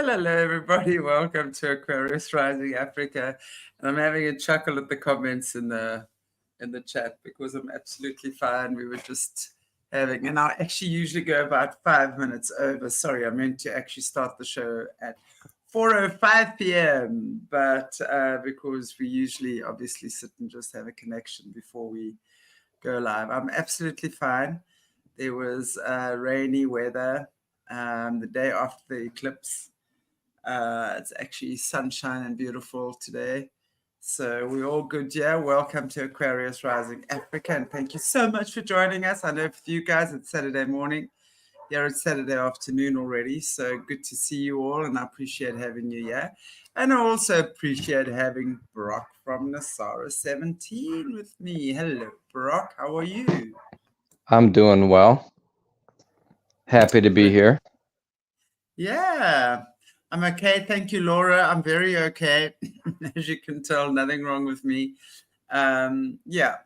Well, hello, everybody. Welcome to Aquarius Rising Africa. And I'm having a chuckle at the comments in the chat because I'm absolutely fine. We were just having, and I actually usually go about 5 minutes over. Sorry, I meant to actually start the show at 4:05 p.m. But because we usually obviously sit and just have a connection before we go live, I'm absolutely fine. There was rainy weather the day after the eclipse. It's actually sunshine and beautiful today. So we're all good here. Welcome to Aquarius Rising Africa. And thank you so much for joining us. I know for you guys it's Saturday morning. Here it's Saturday afternoon already. So good to see you all. And I appreciate having you here. And I also appreciate having Brock from NESARA 17 with me. Hello, Brock. How are you? I'm doing well. Happy to be here. Yeah. I'm okay. Thank you, Laura. I'm very okay. As you can tell, nothing wrong with me. Yeah.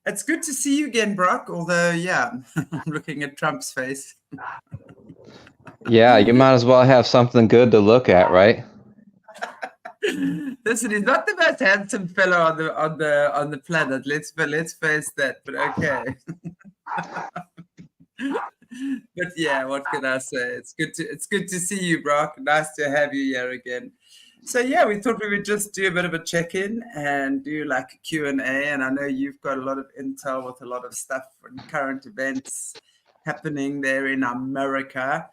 It's good to see you again, Brock. Although, yeah, I'm looking at Trump's face. Yeah, you might as well have something good to look at, right? Listen, he's not the most handsome fellow on the planet. Let's face that. But okay. But yeah, what can I say? It's good to see you, Brock. Nice to have you here again. So yeah, we thought we would just do a bit of a check-in and do like a Q&A. And I know you've got a lot of intel with a lot of stuff and current events happening there in America.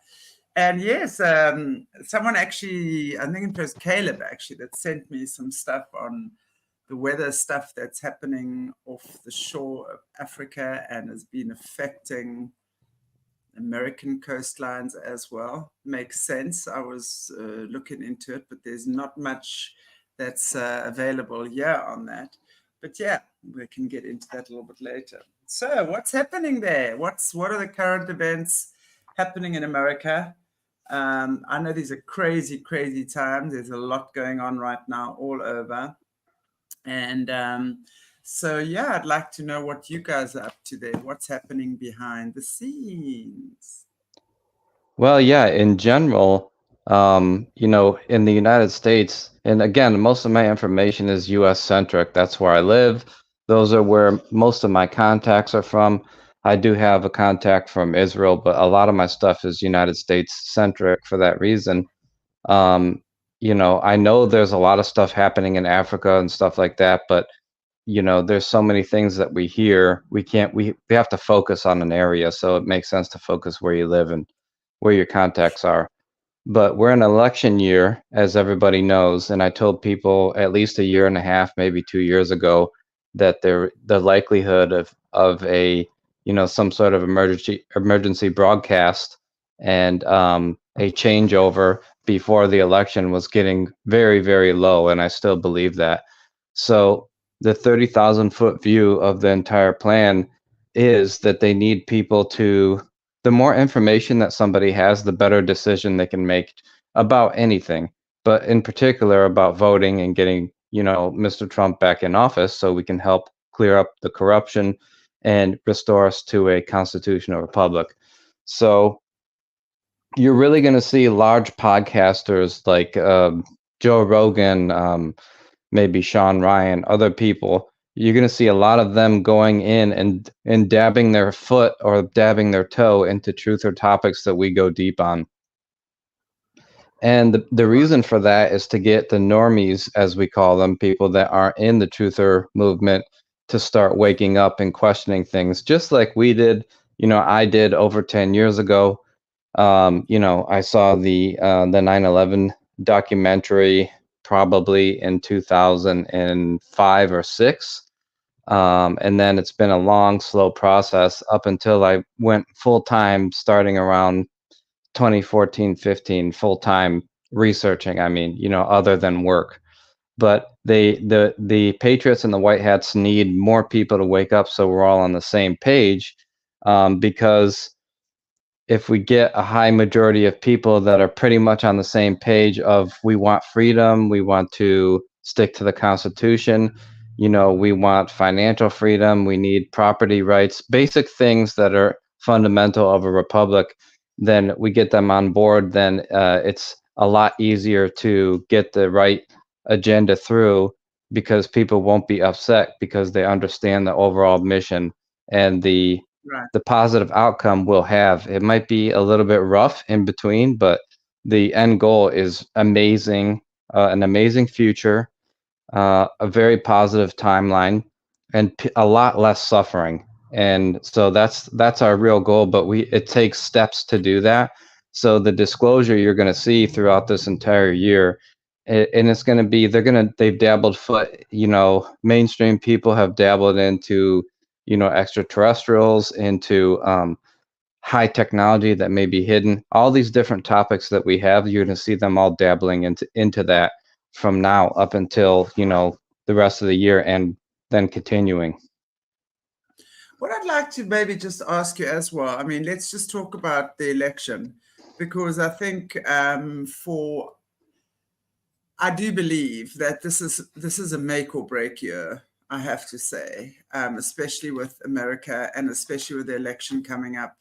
And yes, someone actually, I think it was Caleb actually, that sent me some stuff on the weather stuff that's happening off the shore of Africa and has been affecting American coastlines as well. Makes sense. I was looking into it, but there's not much that's available here on that. But yeah, we can get into that a little bit later. So what's happening there? What are the current events happening in America? I know these are crazy, crazy times. There's a lot going on right now all over. And so, yeah, I'd like to know what you guys are up to there. What's happening behind the scenes? Well, yeah, in general, in the United States, and again, most of my information is US centric. That's where I live. Those are where most of my contacts are from. I do have a contact from Israel, but a lot of my stuff is United States centric for that reason. I know there's a lot of stuff happening in Africa and stuff like that, but there's so many things that we hear. We have to focus on an area, so it makes sense to focus where you live and where your contacts are. But we're in election year, as everybody knows, and I told people at least a year and a half, maybe 2 years ago, that the likelihood of a some sort of emergency broadcast and a changeover before the election was getting very, very low, and I still believe that. So the 30,000-foot view of the entire plan is that they need people to, the more information that somebody has, the better decision they can make about anything, but in particular about voting and getting, Mr. Trump back in office so we can help clear up the corruption and restore us to a constitutional republic. So you're really going to see large podcasters like Joe Rogan, maybe Sean Ryan, other people. You're going to see a lot of them going in and dabbing their foot or dabbing their toe into truth or topics that we go deep on. And the reason for that is to get the normies, as we call them, people that aren't in the truther movement, to start waking up and questioning things, just like we did. I did over 10 years ago. I saw the 9/11 documentary probably in 2005 or 6. And then it's been a long, slow process up until I went full time starting around 2014, 15, full time researching. I mean, other than work. But the Patriots and the White Hats need more people to wake up so we're all on the same page, because if we get a high majority of people that are pretty much on the same page of we want freedom, we want to stick to the Constitution, we want financial freedom, we need property rights, basic things that are fundamental of a republic, then we get them on board, then it's a lot easier to get the right agenda through, because people won't be upset because they understand the overall mission and Right. the positive outcome we'll have. It might be a little bit rough in between, but the end goal is amazing, an amazing future, a very positive timeline, and a lot less suffering. And so that's our real goal, but it takes steps to do that. So the disclosure you're going to see throughout this entire year, and it's going to be, they've dabbled mainstream people have dabbled into, extraterrestrials, into high technology that may be hidden. All these different topics that we have, you're going to see them all dabbling into that from now up until, the rest of the year, and then continuing. What I'd like to maybe just ask you as well, I mean, let's just talk about the election, because I think I do believe that this is a make or break year, I have to say, especially with America and especially with the election coming up.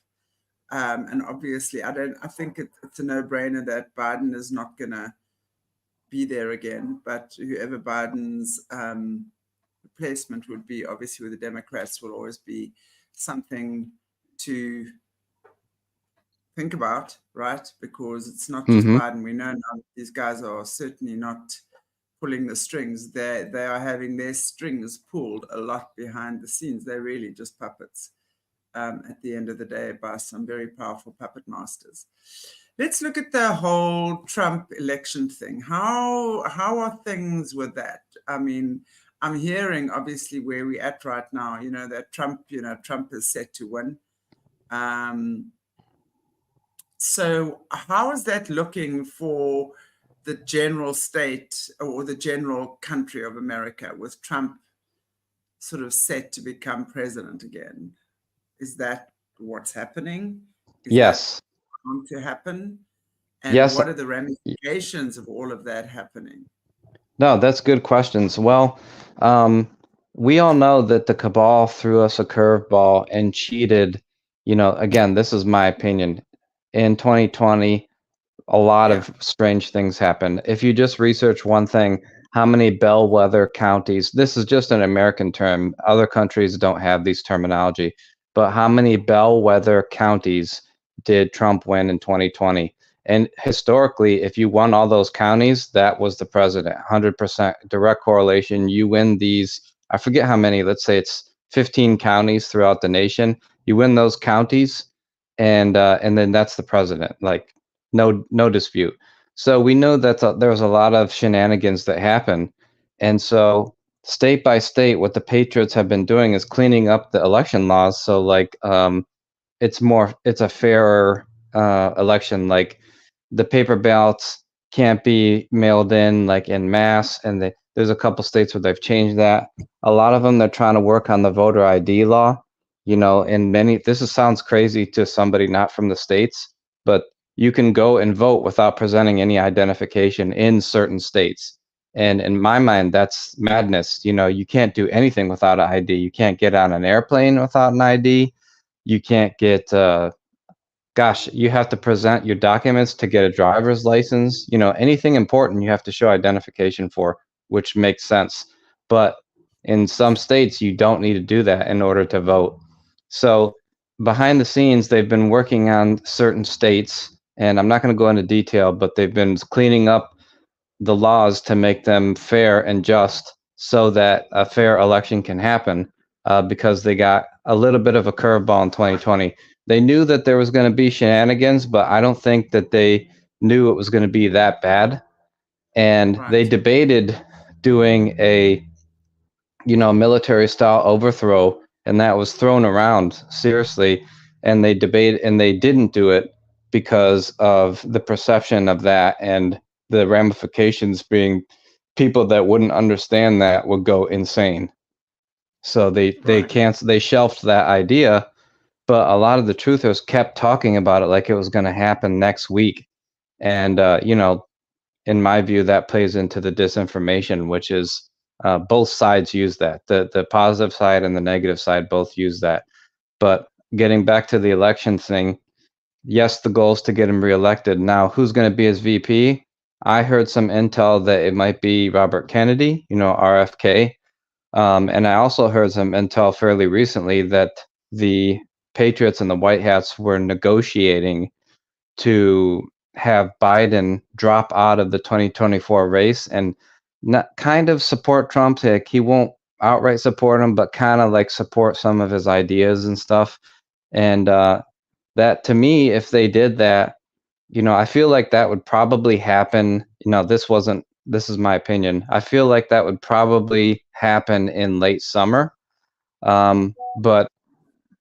And obviously, I think it's a no-brainer that Biden is not going to be there again, but whoever Biden's replacement would be, obviously with the Democrats, will always be something to think about, right? Because it's not just Biden. We know now these guys are certainly not pulling the strings. They are having their strings pulled a lot behind the scenes. They're really just puppets at the end of the day by some very powerful puppet masters. Let's look at the whole Trump election thing. How are things with that? I mean, I'm hearing obviously where we're at right now, that Trump is set to win. So how is that looking for the general state or the general country of America, with Trump sort of set to become president again? Is that what's happening? Is Yes. that going to happen? And Yes. what are the ramifications of all of that happening? No, that's good questions. Well, we all know that the cabal threw us a curveball and cheated. Again, this is my opinion. In 2020, a lot of strange things happened. If you just research one thing, how many bellwether counties, this is just an American term, other countries don't have these terminology, but how many bellwether counties did Trump win in 2020? And historically, if you won all those counties, that was the president. 100% direct correlation. You win these, I forget how many, let's say it's 15 counties throughout the nation. You win those counties, and then that's the president. Like, no dispute. So we know that there was a lot of shenanigans that happened. And so state by state, what the Patriots have been doing is cleaning up the election laws. So like, it's a fairer election. Like, the paper ballots can't be mailed in like en masse, and there's a couple states where they've changed that. A lot of them, they're trying to work on the voter ID law. In this sounds crazy to somebody not from the states, but you can go and vote without presenting any identification in certain states. And in my mind, that's madness. You can't do anything without an ID. You can't get on an airplane without an ID. You can't get you have to present your documents to get a driver's license. Anything important you have to show identification for, which makes sense. But in some states, you don't need to do that in order to vote. So behind the scenes, they've been working on certain states, and I'm not going to go into detail, but they've been cleaning up the laws to make them fair and just, so that a fair election can happen, because they got a little bit of a curveball in 2020. They knew that there was going to be shenanigans, but I don't think that they knew it was going to be that bad. And they debated doing a, military style overthrow, and that was thrown around seriously. And they didn't do it because of the perception of that, and the ramifications being people that wouldn't understand that would go insane. So they shelved that idea. But a lot of the truthers kept talking about it like it was going to happen next week. And, in my view, that plays into the disinformation, which is both sides use that. The positive side and the negative side both use that. But getting back to the election thing, yes, the goal is to get him reelected. Now, who's going to be his VP? I heard some intel that it might be Robert Kennedy, RFK. And I also heard some intel fairly recently that the Patriots and the White Hats were negotiating to have Biden drop out of the 2024 race and not kind of support Trump. Like, he won't outright support him, but kind of like support some of his ideas and stuff. And that, to me, if they did that, I feel like that would probably happen. This is my opinion. I feel like that would probably happen in late summer. But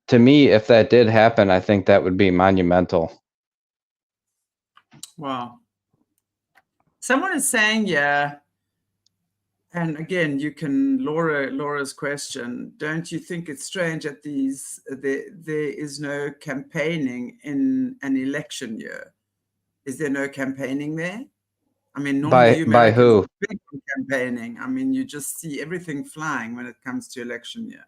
to me, if that did happen, I think that would be monumental. Wow. Someone is saying, yeah, and again, you can, Laura's question, don't you think it's strange that there is no campaigning in an election year? Is there no campaigning there? I mean, normally you By Americans who? are big on campaigning. I mean, you just see everything flying when it comes to election year.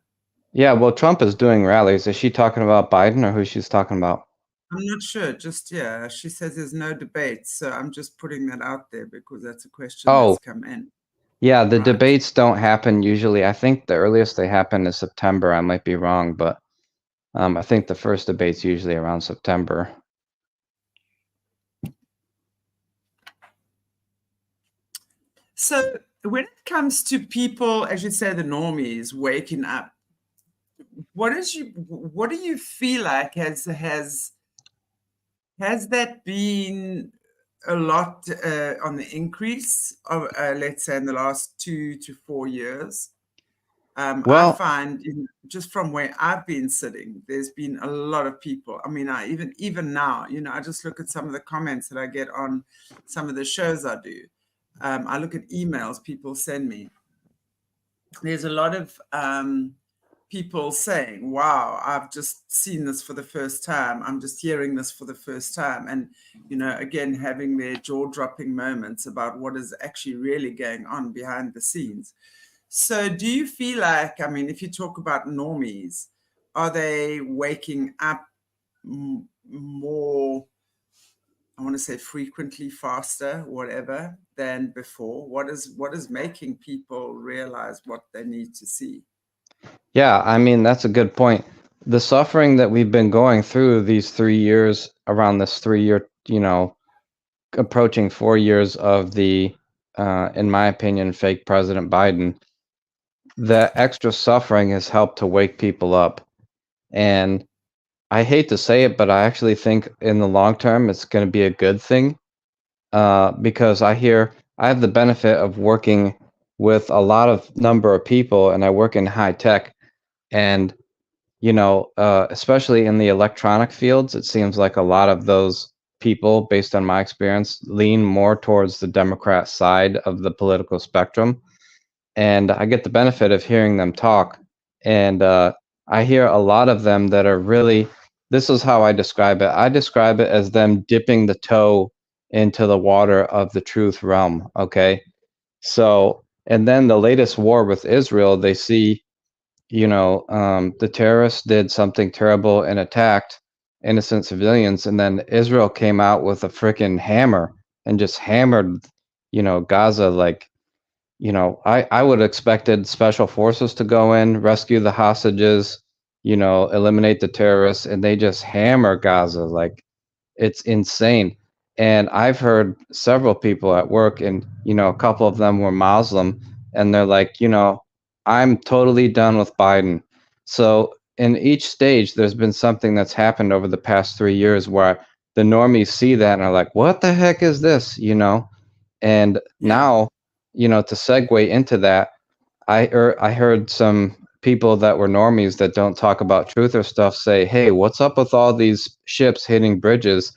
Yeah, well, Trump is doing rallies. Is she talking about Biden or who she's talking about? I'm not sure. Just, yeah, she says there's no debate. So I'm just putting that out there because that's a question Oh, that's come in. yeah, the Right. debates don't happen usually. I think the earliest they happen is September. I might be wrong, but I think the first debate's usually around September. So when it comes to people, as you say, the normies waking up, what do you feel like has that been a lot on the increase of, let's say, in the last 2 to 4 years? I Well, find just from where I've been sitting, there's been a lot of people. I mean, even now, I just look at some of the comments that I get on some of the shows I do. I look at emails people send me. There's a lot of people saying, wow, I've just seen this for the first time. I'm just hearing this for the first time. And, again, having their jaw-dropping moments about what is actually really going on behind the scenes. So do you feel like, I mean, if you talk about normies, are they waking up more, I want to say frequently, faster, whatever, than before? What is making people realize what they need to see? yeah, I mean, that's a good point. The suffering that we've been going through these 3 years, around this 3 year, approaching 4 years of the, in my opinion, fake President Biden, the extra suffering has helped to wake people up. And I hate to say it, but I actually think in the long term, it's going to be a good thing, because I have the benefit of working with a lot of number of people, and I work in high tech. And especially in the electronic fields, it seems like a lot of those people, based on my experience, lean more towards the Democrat side of the political spectrum. And I get the benefit of hearing them talk. And I hear a lot of them that are really, this is how I describe it. I describe it as them dipping the toe into the water of the truth realm. Okay. So, and then the latest war with Israel, they see, the terrorists did something terrible and attacked innocent civilians, and then Israel came out with a freaking hammer and just hammered, Gaza. Like, I would have expected special forces to go in, rescue the hostages, eliminate the terrorists, and they just hammer Gaza. Like, it's insane. And I've heard several people at work, and a couple of them were Muslim, and they're like, I'm totally done with Biden. So in each stage, there's been something that's happened over the past 3 years where the normies see that and are like, what the heck is this? And Yeah. now, to segue into that, I heard some people that were normies that don't talk about truth or stuff say, hey, what's up with all these ships hitting bridges?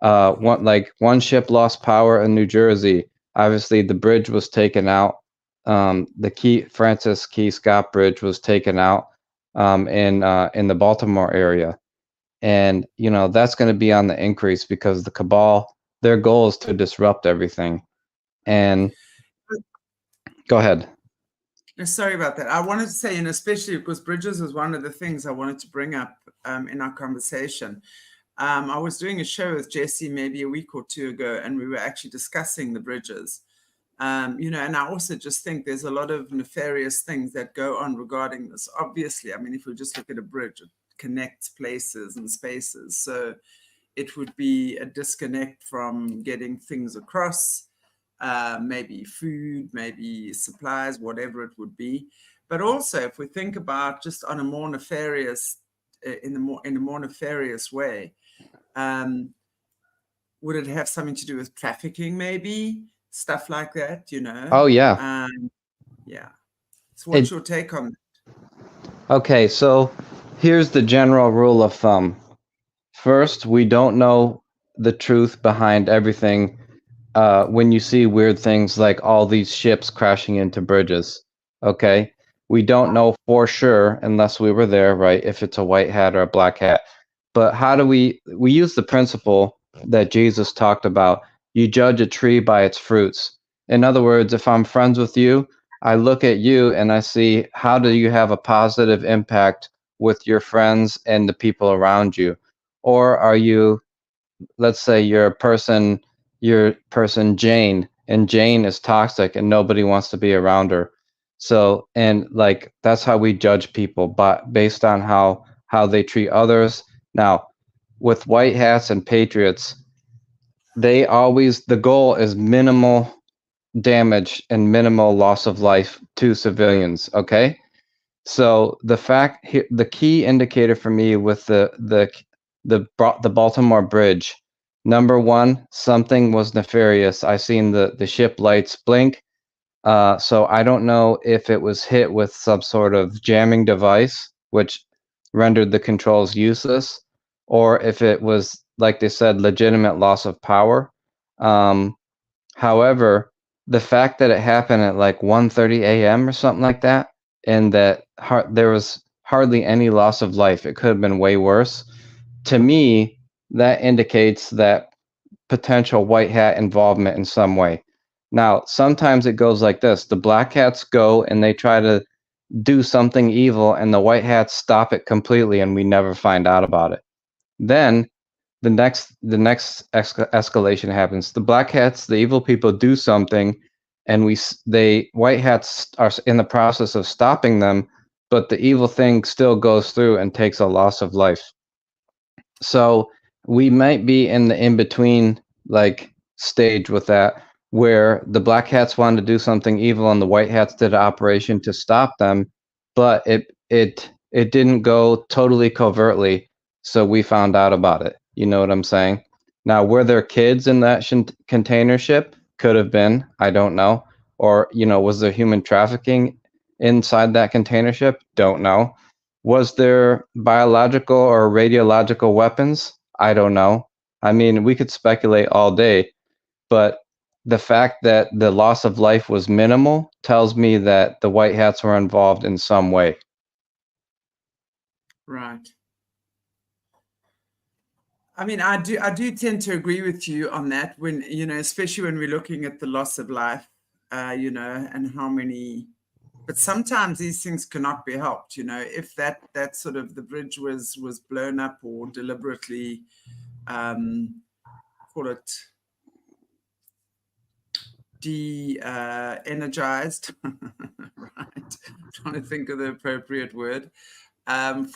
One ship lost power in New Jersey. Obviously, the bridge was taken out. The Francis Key Scott Bridge was taken out in the Baltimore area, and that's going to be on the increase because the cabal, their goal is to disrupt everything. And go ahead. Sorry about that. I wanted to say, and especially because bridges was one of the things I wanted to bring up in our conversation. I was doing a show with Jesse maybe a week or two ago, and we were actually discussing the bridges. You know, and I also just think there's a lot of nefarious things that go on regarding this. Obviously, I mean, if we just look at a bridge, it connects places and spaces. So it would be a disconnect from getting things across, maybe food, maybe supplies, whatever it would be. But also, if we think about just on a more nefarious, in a more nefarious way, would it have something to do with trafficking, maybe stuff like that? You know? Oh yeah. Yeah. So, what's your take on that? Okay, so here's the general rule of thumb. First, we don't know the truth behind everything. When you see weird things like all these ships crashing into bridges, okay? We don't know for sure unless we were there, right? If it's a white hat or a black hat. But how do we use the principle that Jesus talked about? You judge a tree by its fruits. In other words, if I'm friends with you, I look at you and I see how do you have a positive impact with your friends and the people around you? Or are you, let's say you're person Jane, and Jane is toxic and nobody wants to be around her. So, and like that's how we judge people, but based on how they treat others. Now, with white hats and patriots, they always, the goal is minimal damage and minimal loss of life to civilians, okay? So the key indicator for me with the Baltimore Bridge, number one, something was nefarious. I seen the ship lights blink. So I don't know if it was hit with some sort of jamming device, which rendered the controls useless, or if it was, like they said, legitimate loss of power. Um, However, the fact that it happened at like 1:30 a.m. or something like that, and that there was hardly any loss of life, it could have been way worse. To me, that indicates that potential white hat involvement in some way. Now, sometimes it goes like this. The black hats go and they try to do something evil, and the white hats stop it completely, and we never find out about it. Then the next escalation happens. The black hats, the evil people, do something, and they white hats are in the process of stopping them, but the evil thing still goes through and takes a loss of life. So we might be in the in between like stage with that, where the black hats wanted to do something evil and the white hats did an operation to stop them, but it didn't go totally covertly, so we found out about it. You know what I'm saying? Now, were there kids in that container ship? Could have been. I don't know. Or, was there human trafficking inside that container ship? Don't know. Was there biological or radiological weapons? I don't know. I mean, we could speculate all day, but the fact that the loss of life was minimal tells me that the white hats were involved in some way. Right. I mean, I do tend to agree with you on that when, especially when we're looking at the loss of life, and how many, but sometimes these things cannot be helped, if that sort of the bridge was blown up or deliberately, call it energized, right? I'm trying to think of the appropriate word. And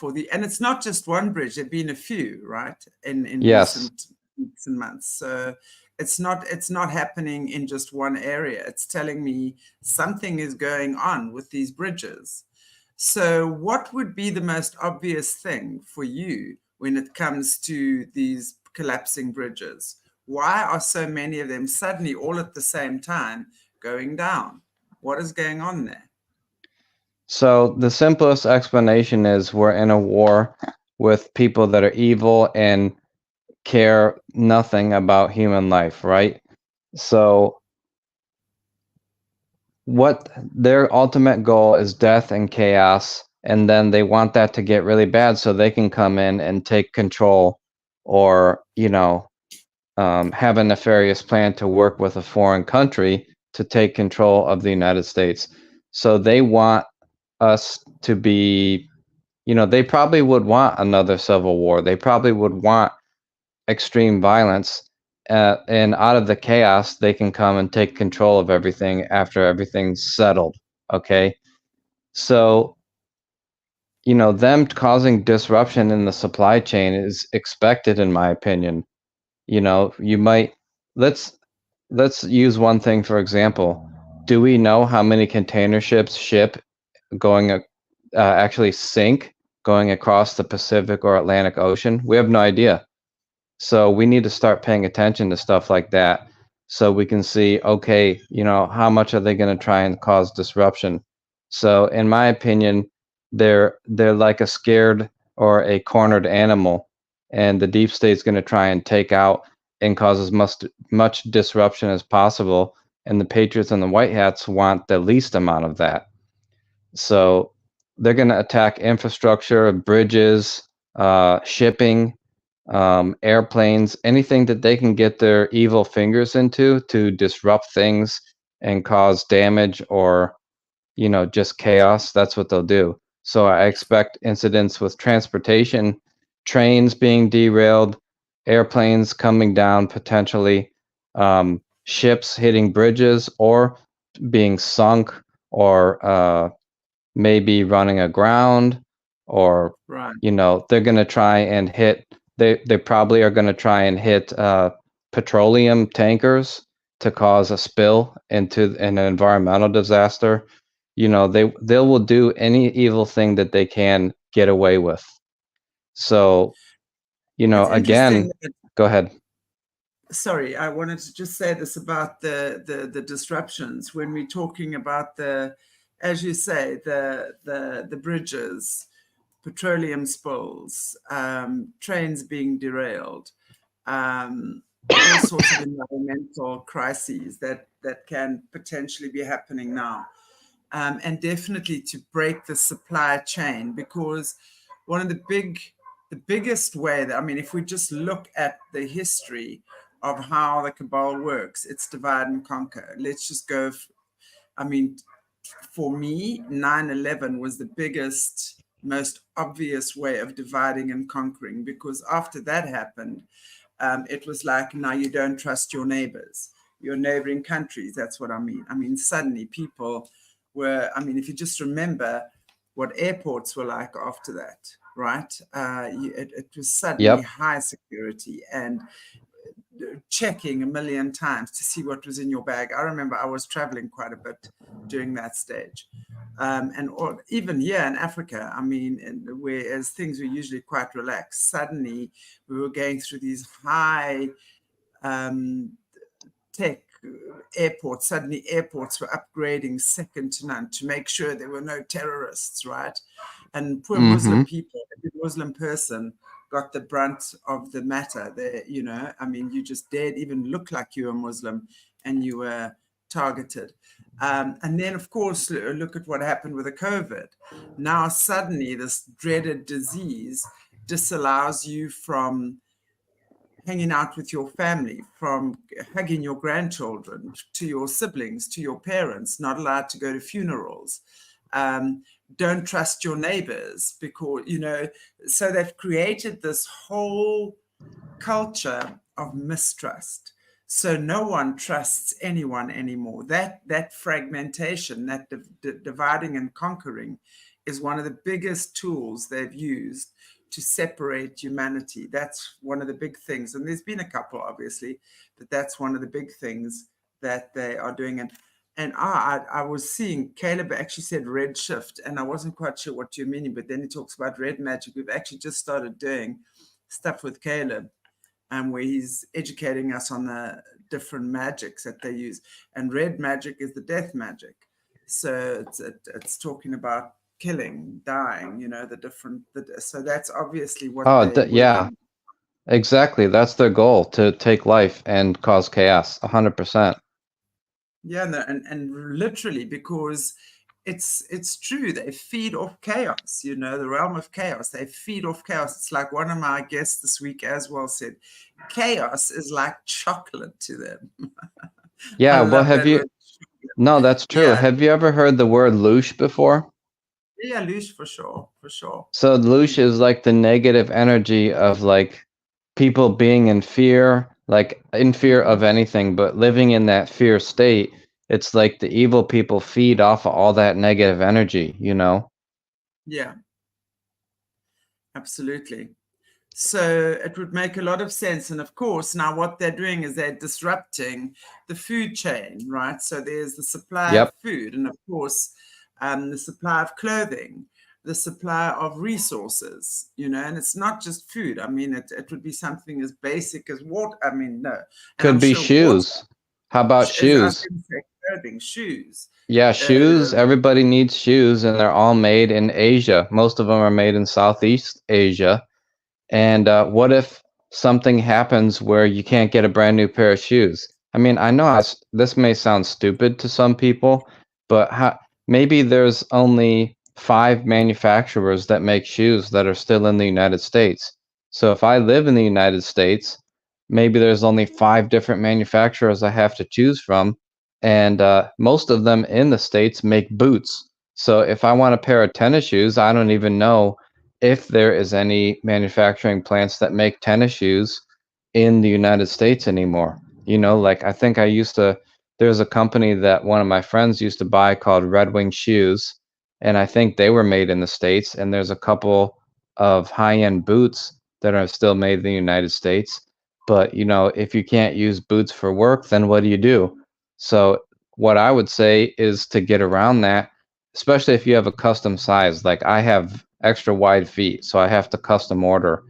it's not just one bridge, there've been a few, right, in Yes. recent weeks and months. So it's not happening in just one area. It's telling me something is going on with these bridges. So what would be the most obvious thing for you when it comes to these collapsing bridges? Why are so many of them suddenly all at the same time going down? What is going on there? So the simplest explanation is we're in a war with people that are evil and care nothing about human life, right? So what their ultimate goal is death and chaos, and then they want that to get really bad so they can come in and take control, or have a nefarious plan to work with a foreign country to take control of the United States. So they want us to be, they probably would want another civil war. They probably would want extreme violence, and out of the chaos, they can come and take control of everything after everything's settled. Okay, so you know, them causing disruption in the supply chain is expected, in my opinion. You know, you might let's use one thing for example. Do we know how many container ships ship going actually sink going across the Pacific or Atlantic Ocean? We have no idea. So we need to start paying attention to stuff like that so we can see, okay, you know, how much are they going to try and cause disruption? So in my opinion, they're like a scared or a cornered animal, and the deep state's going to try and take out and cause as much disruption as possible, and the patriots and the white hats want the least amount of that. So they're going to attack infrastructure, bridges, shipping, airplanes, anything that they can get their evil fingers into to disrupt things and cause damage or, you know, just chaos. That's what they'll do. So I expect incidents with transportation, trains being derailed, airplanes coming down potentially, ships hitting bridges or being sunk, or maybe running aground, or Right. you know, they're going to try and hit, they probably are going to try and hit petroleum tankers to cause a spill into an environmental disaster. You know, they will do any evil thing that they can get away with. So, you know, It's interesting again, that, go ahead. sorry, I wanted to just say this about the disruptions when we're talking about the, as you say, the bridges, petroleum spills, trains being derailed, all sorts of environmental crises that can potentially be happening now. And definitely to break the supply chain, because one of the biggest way that, I mean, if we just look at the history of how the cabal works, it's divide and conquer. Let's just go, I mean, for me, 9/11 was the biggest, most obvious way of dividing and conquering, because after that happened, it was like, now you don't trust your neighbors, your neighboring countries. That's what I mean. I mean, suddenly people were, I mean, if you just remember what airports were like after that, right? It was suddenly Yep. high security and checking a million times to see what was in your bag. I remember I was traveling quite a bit during that stage. Or even here in Africa, I mean, whereas things were usually quite relaxed, suddenly we were going through these high tech airports. Suddenly airports were upgrading second to none to make sure there were no terrorists, right? And poor Muslim people, every Muslim person got the brunt of the matter. You know, I mean, you just dared even look like you were Muslim and you were targeted. And then, of course, look at what happened with the COVID. Now, suddenly, this dreaded disease disallows you from hanging out with your family, from hugging your grandchildren, to your siblings, to your parents, not allowed to go to funerals. Don't trust your neighbors because, you know, so they've created this whole culture of mistrust. So no one trusts anyone anymore. That fragmentation, that dividing and conquering is one of the biggest tools they've used to separate humanity. That's one of the big things. And there's been a couple, obviously, but that's one of the big things that they are doing. And I was seeing Caleb actually said red shift, and I wasn't quite sure what you're meaning, but then he talks about red magic. We've actually just started doing stuff with Caleb, where he's educating us on the different magics that they use. And red magic is the death magic. So it's talking about killing, dying, you know, the different. So that's obviously what Oh, they're yeah, working. exactly. That's their goal, to take life and cause chaos. 100%. Yeah, no, and literally, because it's true, they feed off chaos, you know, the realm of chaos. They feed off chaos. It's like one of my guests this week as well said, chaos is like chocolate to them. I Yeah, well, love have that you? word. No, that's true. Yeah, Have you ever heard the word loosh before? yeah, Lush, for sure, for sure. So loosh is like the negative energy of like people being in fear, like in fear of anything, but living in that fear state, it's like the evil people feed off of all that negative energy, you know? Yeah, absolutely. So it would make a lot of sense. And of course, now what they're doing is they're disrupting the food chain, right? So there's the supply of Yep. food, and of course, the supply of clothing, the supply of resources, and it's not just food. I mean, it would be something as basic as water. I mean, no. And Could I'm be sure water, shoes. How about as I was shoes? going to say, clothing, shoes. Yeah, shoes. Everybody needs shoes, and they're all made in Asia. Most of them are made in Southeast Asia. And what if something happens where you can't get a brand new pair of shoes? I mean, I know this may sound stupid to some people, but maybe there's only 5 manufacturers that make shoes that are still in the United States. So if I live in the United States, maybe there's only 5 different manufacturers I have to choose from, and most of them in the States make boots. So if I want a pair of tennis shoes, I don't even know if there is any manufacturing plants that make tennis shoes in the United States anymore. You know, like I think there's a company that one of my friends used to buy called Red Wing Shoes, and I think they were made in the States, and there's a couple of high-end boots that are still made in the United States. But, you know, if you can't use boots for work, then what do you do? So what I would say is to get around that, especially if you have a custom size. Like I have extra wide feet, so I have to custom order.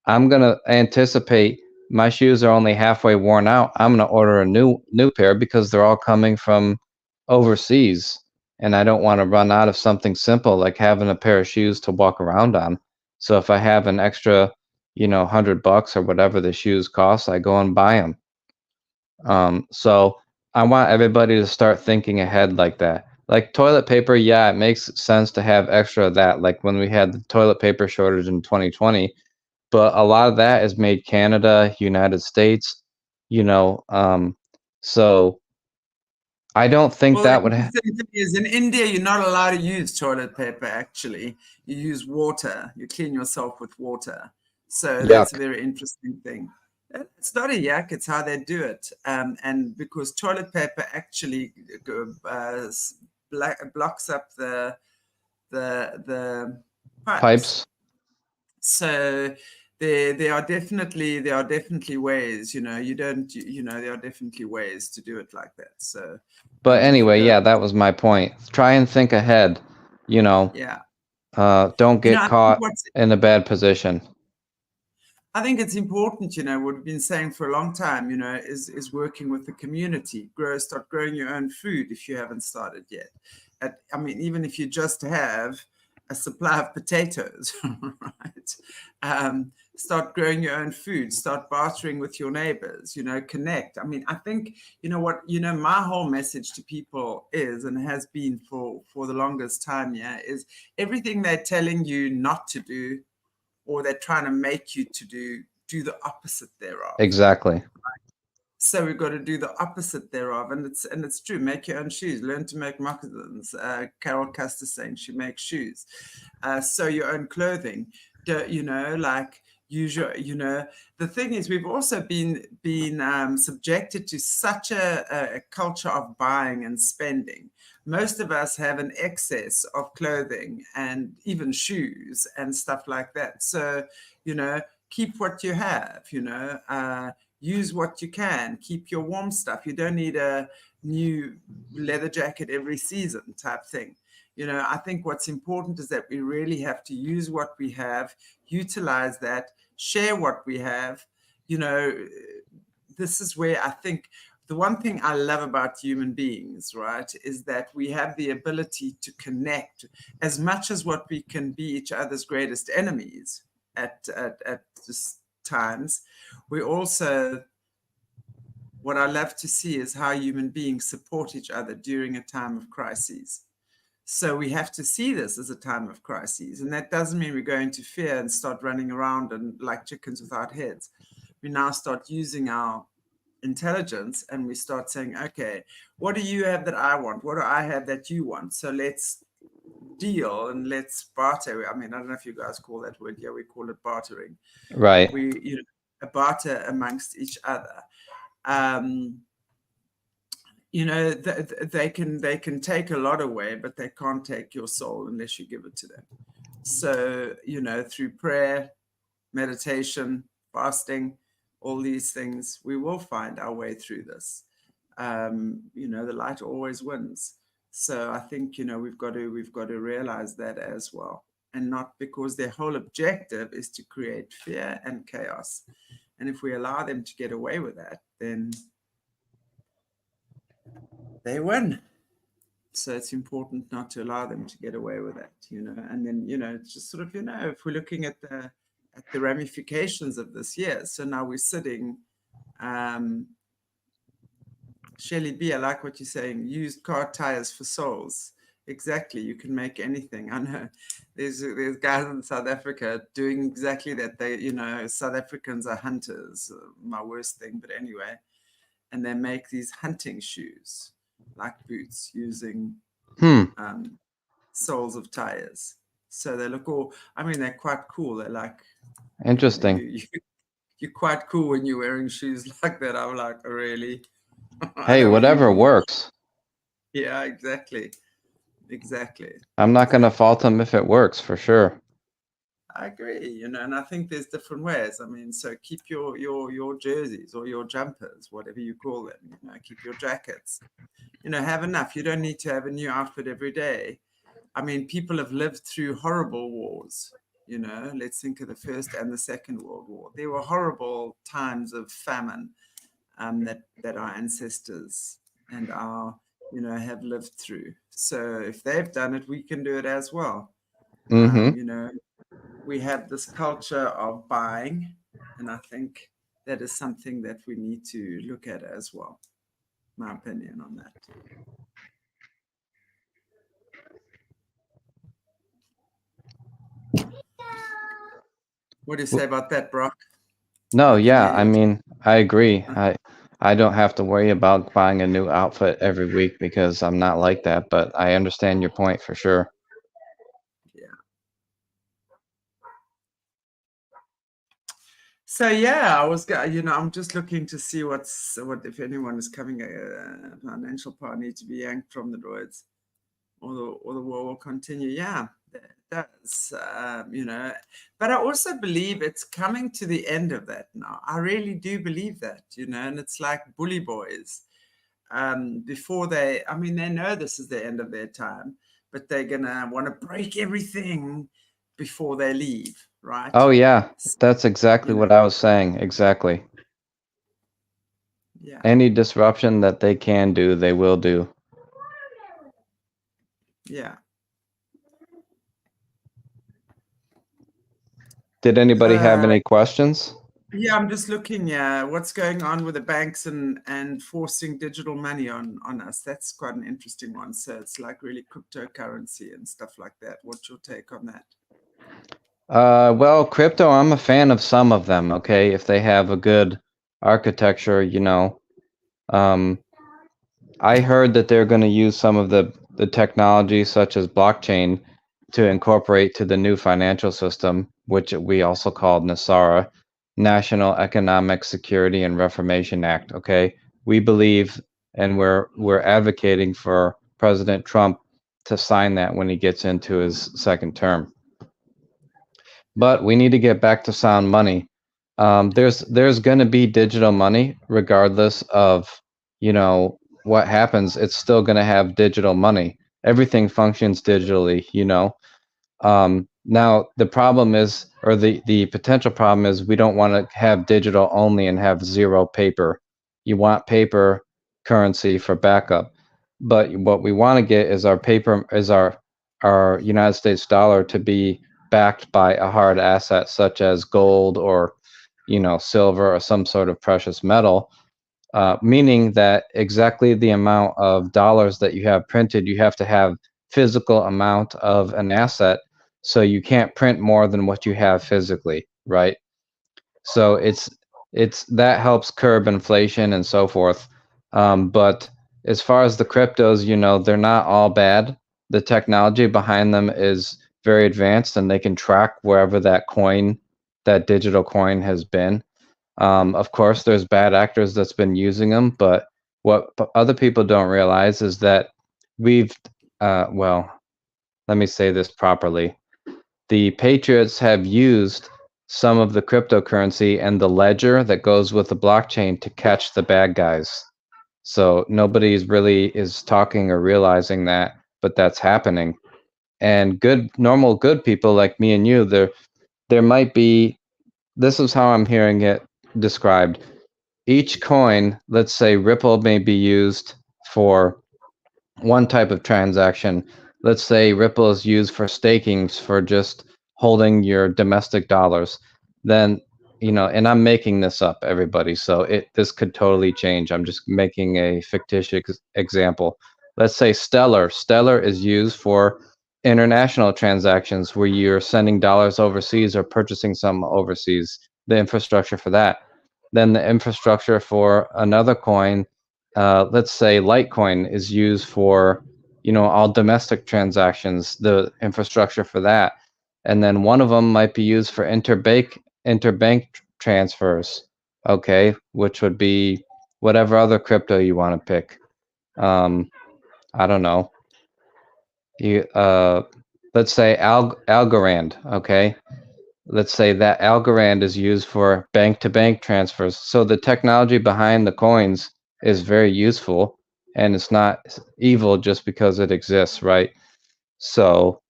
I'm gonna anticipate my shoes are only halfway worn out. I'm gonna order a new pair because they're all coming from overseas, and I don't want to run out of something simple like having a pair of shoes to walk around on. So if I have an extra, $100 or whatever the shoes cost, I go and buy them. So I want everybody to start thinking ahead like that. Like toilet paper, yeah, it makes sense to have extra of that. Like when we had the toilet paper shortage in 2020, but a lot of that is made Canada, United States, you know. So I don't think Well, the that would. interesting thing is in India, you're not allowed to use toilet paper, actually. You use water. You clean yourself with water. So that's a Yuck. very interesting thing. It's not a yuck, it's how they do it. And because toilet paper actually blocks up the pipes. Pipes. So there are definitely ways, you don't, there are definitely ways to do it like that. So But if you anyway, go, yeah, that was my point. Try and think ahead. You know, yeah, don't get I think caught what's in a bad position. I think it's important, what we've been saying for a long time, is working with the community. Start growing your own food if you haven't started yet. I mean, even if you just have a supply of potatoes, right? Start growing your own food. Start bartering with your neighbors. Connect. I mean, I think my whole message to people is, and has been for the longest time, is everything they're telling you not to do, or they're trying to make you to do the opposite thereof. Exactly. So we've got to do the opposite thereof, and it's true. Make your own shoes. Learn to make moccasins. Carol Custer saying she makes shoes. Sew your own clothing. Use your. The thing is, we've also been subjected to such a culture of buying and spending. Most of us have an excess of clothing and even shoes and stuff like that. So, keep what you have. Use what you can. Keep your warm stuff. You don't need a new leather jacket every season type thing. I think what's important is that we really have to use what we have, utilize that, share what we have. This is where I think the one thing I love about human beings, right, is that we have the ability to connect as much as what we can be each other's greatest enemies at times. We also, what I love to see is how human beings support each other during a time of crises. So we have to see this as a time of crises. And that doesn't mean we go into fear and start running around and like chickens without heads. We now start using our intelligence and we start saying, okay, what do you have that I want? What do I have that you want? So let's deal and let's barter. I mean, I don't know if you guys call that word. Yeah, we call it bartering. Right. We a barter amongst each other. You know, they can take a lot away, but they can't take your soul unless you give it to them. So, you know, through prayer, meditation, fasting, all these things, we will find our way through this. You know, the light always wins. So I think, you know, we've got to realize that as well, and not because their whole objective is to create fear and chaos. And if we allow them to get away with that, then they win. So it's important not to allow them to get away with that, you know. And then, you know, it's just sort of, you know, if we're looking at the ramifications of this year. So now we're sitting, Shelly B, I like what you're saying. Used car tires for souls. Exactly. You can make anything. I know there's guys in South Africa doing exactly that. They, you know, South Africans are hunters, my worst thing, but anyway. And they make these hunting shoes, like boots, using soles of tires. So they look all, I mean, they're quite cool. They're like, interesting. You know, you're quite cool when you're wearing shoes like that. I'm like, oh, really? Hey, whatever works. Yeah, exactly. Exactly. I'm not going to fault them if it works, for sure. I agree, you know, and I think there's different ways. I mean, so keep your jerseys or your jumpers, whatever you call them, you know, keep your jackets, you know, have enough. You don't need to have a new outfit every day. I mean, people have lived through horrible wars, you know. Let's think of the First and the Second World War. There were horrible times of famine that our ancestors and our, you know, have lived through. So if they've done it, we can do it as well. You know, we have this culture of buying, and I think that is something that we need to look at as well. My opinion on that. What do you say about that, Brock? No, yeah, I mean, I agree. I don't have to worry about buying a new outfit every week because I'm not like that, but I understand your point for sure. Yeah. So yeah, I was, you know, I'm just looking to see what if anyone is coming, a financial power needs to be yanked from the droids, or the war will continue. Yeah, that's you know, but I also believe it's coming to the end of that now. I really do believe that, you know, and it's like bully boys. Before they, I mean, they know this is the end of their time, but they're gonna want to break everything before they leave, right? Oh yeah, that's exactly what I was saying. Exactly. Yeah. Any disruption that they can do, they will do. Yeah. Did anybody have any questions? Yeah, I'm just looking, what's going on with the banks and forcing digital money on us. That's quite an interesting one. So it's like really cryptocurrency and stuff like that. What's your take on that? Well, crypto, I'm a fan of some of them, okay? If they have a good architecture, you know. I heard that they're going to use some of the technology such as blockchain to incorporate to the new financial system, which we also call NESARA, National Economic Security and Reformation Act, okay? We believe and we're advocating for President Trump to sign that when he gets into his second term. But we need to get back to sound money. There's going to be digital money regardless of, you know, what happens. It's still going to have digital money. Everything functions digitally, you know. Now the problem is, or the potential problem is, we don't want to have digital only and have zero paper. You want paper currency for backup, but what we want to get is our paper, is our United States dollar to be backed by a hard asset such as gold or, you know, silver or some sort of precious metal, meaning that exactly the amount of dollars that you have printed, you have to have physical amount of an asset, so you can't print more than what you have physically, right? So it's that helps curb inflation and so forth. But as far as the cryptos, you know, they're not all bad. The technology behind them is very advanced, and they can track wherever that coin, that digital coin, has been. Of course, there's bad actors that's been using them, but what other people don't realize is that we've, well, let me say this properly. The Patriots have used some of the cryptocurrency and the ledger that goes with the blockchain to catch the bad guys. So nobody's really is talking or realizing that, but that's happening. And good, normal, good people like me and you, there might be. This is how I'm hearing it described. Each coin, let's say Ripple, may be used for one type of transaction. Let's say Ripple is used for staking, for just holding your domestic dollars. Then, you know, and I'm making this up, everybody, so this could totally change. I'm just making a fictitious example. Let's say Stellar. Stellar is used for international transactions where you're sending dollars overseas or purchasing some overseas, the infrastructure for that. Then the infrastructure for another coin, let's say Litecoin, is used for, you know, all domestic transactions, the infrastructure for that. And then one of them might be used for interbank transfers, okay, which would be whatever other crypto you want to pick. I don't know. You let's say Algorand, okay? Let's say that Algorand is used for bank-to-bank transfers. So the technology behind the coins is very useful, and it's not evil just because it exists, right? So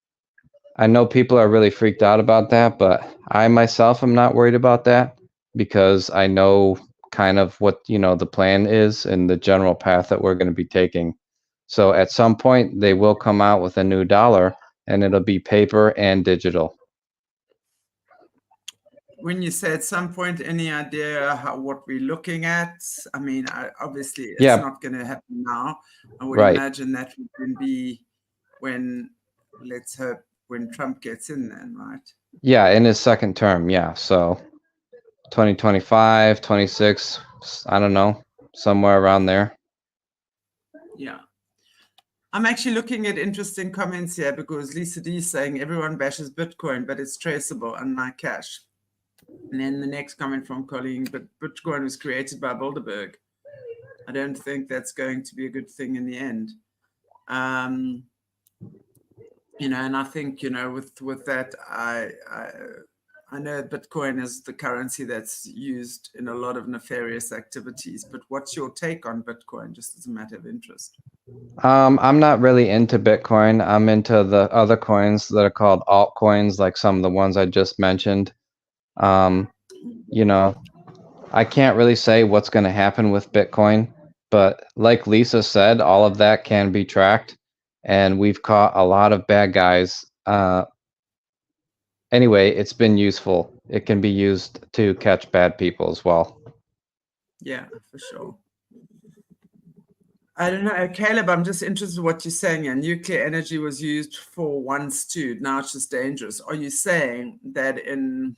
I know people are really freaked out about that, but I myself am not worried about that because I know kind of what, you know, the plan is and the general path that we're going to be taking. So at some point they will come out with a new dollar, and it'll be paper and digital. When you say at some point, any idea what we're looking at? I mean, obviously it's Yeah. not going to happen now. I would Right. imagine that would be when, let's hope, when Trump gets in then, right? Yeah, in his second term, yeah. So 2025, 26, I don't know, somewhere around there. Yeah. I'm actually looking at interesting comments here because Lisa D is saying everyone bashes Bitcoin, but it's traceable, unlike cash. And then the next comment from Colleen, but Bitcoin was created by Bilderberg. I don't think that's going to be a good thing in the end. You know, and I think, you know, with that, I know Bitcoin is the currency that's used in a lot of nefarious activities, but what's your take on Bitcoin, just as a matter of interest? I'm not really into Bitcoin. I'm into the other coins that are called altcoins, like some of the ones I just mentioned. You know, I can't really say what's going to happen with Bitcoin, but like Lisa said, all of that can be tracked, and we've caught a lot of bad guys. Anyway, it's been useful. It can be used to catch bad people as well. Yeah, for sure. I don't know, Caleb, I'm just interested in what you're saying. And nuclear energy was used for once too. Now it's just dangerous. Are you saying that in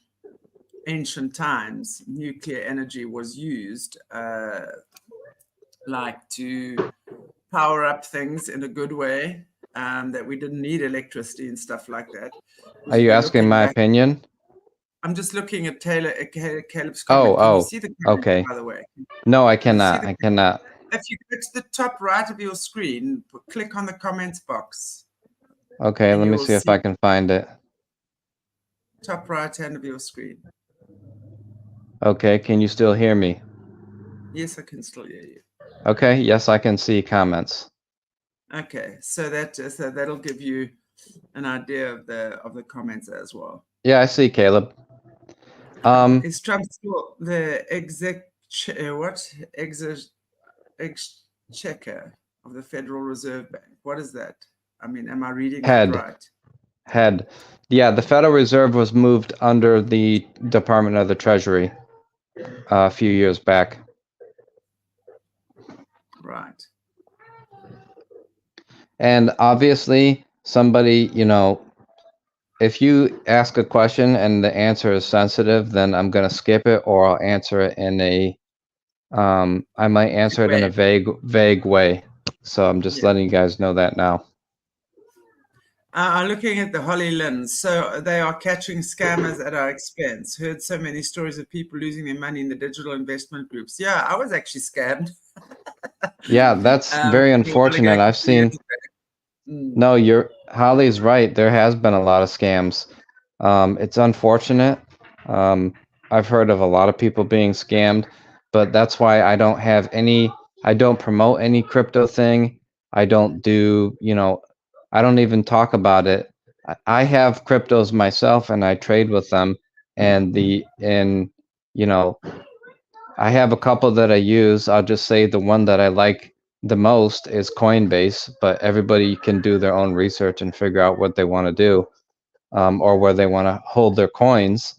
ancient times, nuclear energy was used like to power up things in a good way, that we didn't need electricity and stuff like that? Are you asking my opinion? I'm just looking at Caleb's comment. Can you see the comment, okay. by the way? No, I cannot. I cannot. If you go to the top right of your screen, click on the comments box. Okay, let me see if I can find it. Top right hand of your screen. Okay, can you still hear me? Yes, I can still hear you. Okay, yes, I can see comments. Okay, so that'll give you an idea of the comments as well. Yeah, I see, Caleb. Is Trump still the exchequer of the Federal Reserve Bank? What is that? I mean, am I reading that right? Head. Yeah, the Federal Reserve was moved under the Department of the Treasury a few years back. Right. And obviously, somebody, you know, if you ask a question and the answer is sensitive, then I'm going to skip it, or I'll answer it in a, I might answer it in a vague way. So I'm just letting you guys know that now. I'm looking at the Holly Lynns. So they are catching scammers at our expense. Heard so many stories of people losing their money in the digital investment groups. Yeah, I was actually scammed. Yeah, that's A very while ago, unfortunate. a I've couple of years seen. ago. Mm. No, Holly's right. There has been a lot of scams. It's unfortunate. Um, I've heard of a lot of people being scammed, but that's why I don't promote any crypto thing. I don't do, I don't even talk about it. I have cryptos myself and I trade with them and you know, I have a couple that I use. I'll just say the one that I like the most is Coinbase, but everybody can do their own research and figure out what they want to do, or where they want to hold their coins.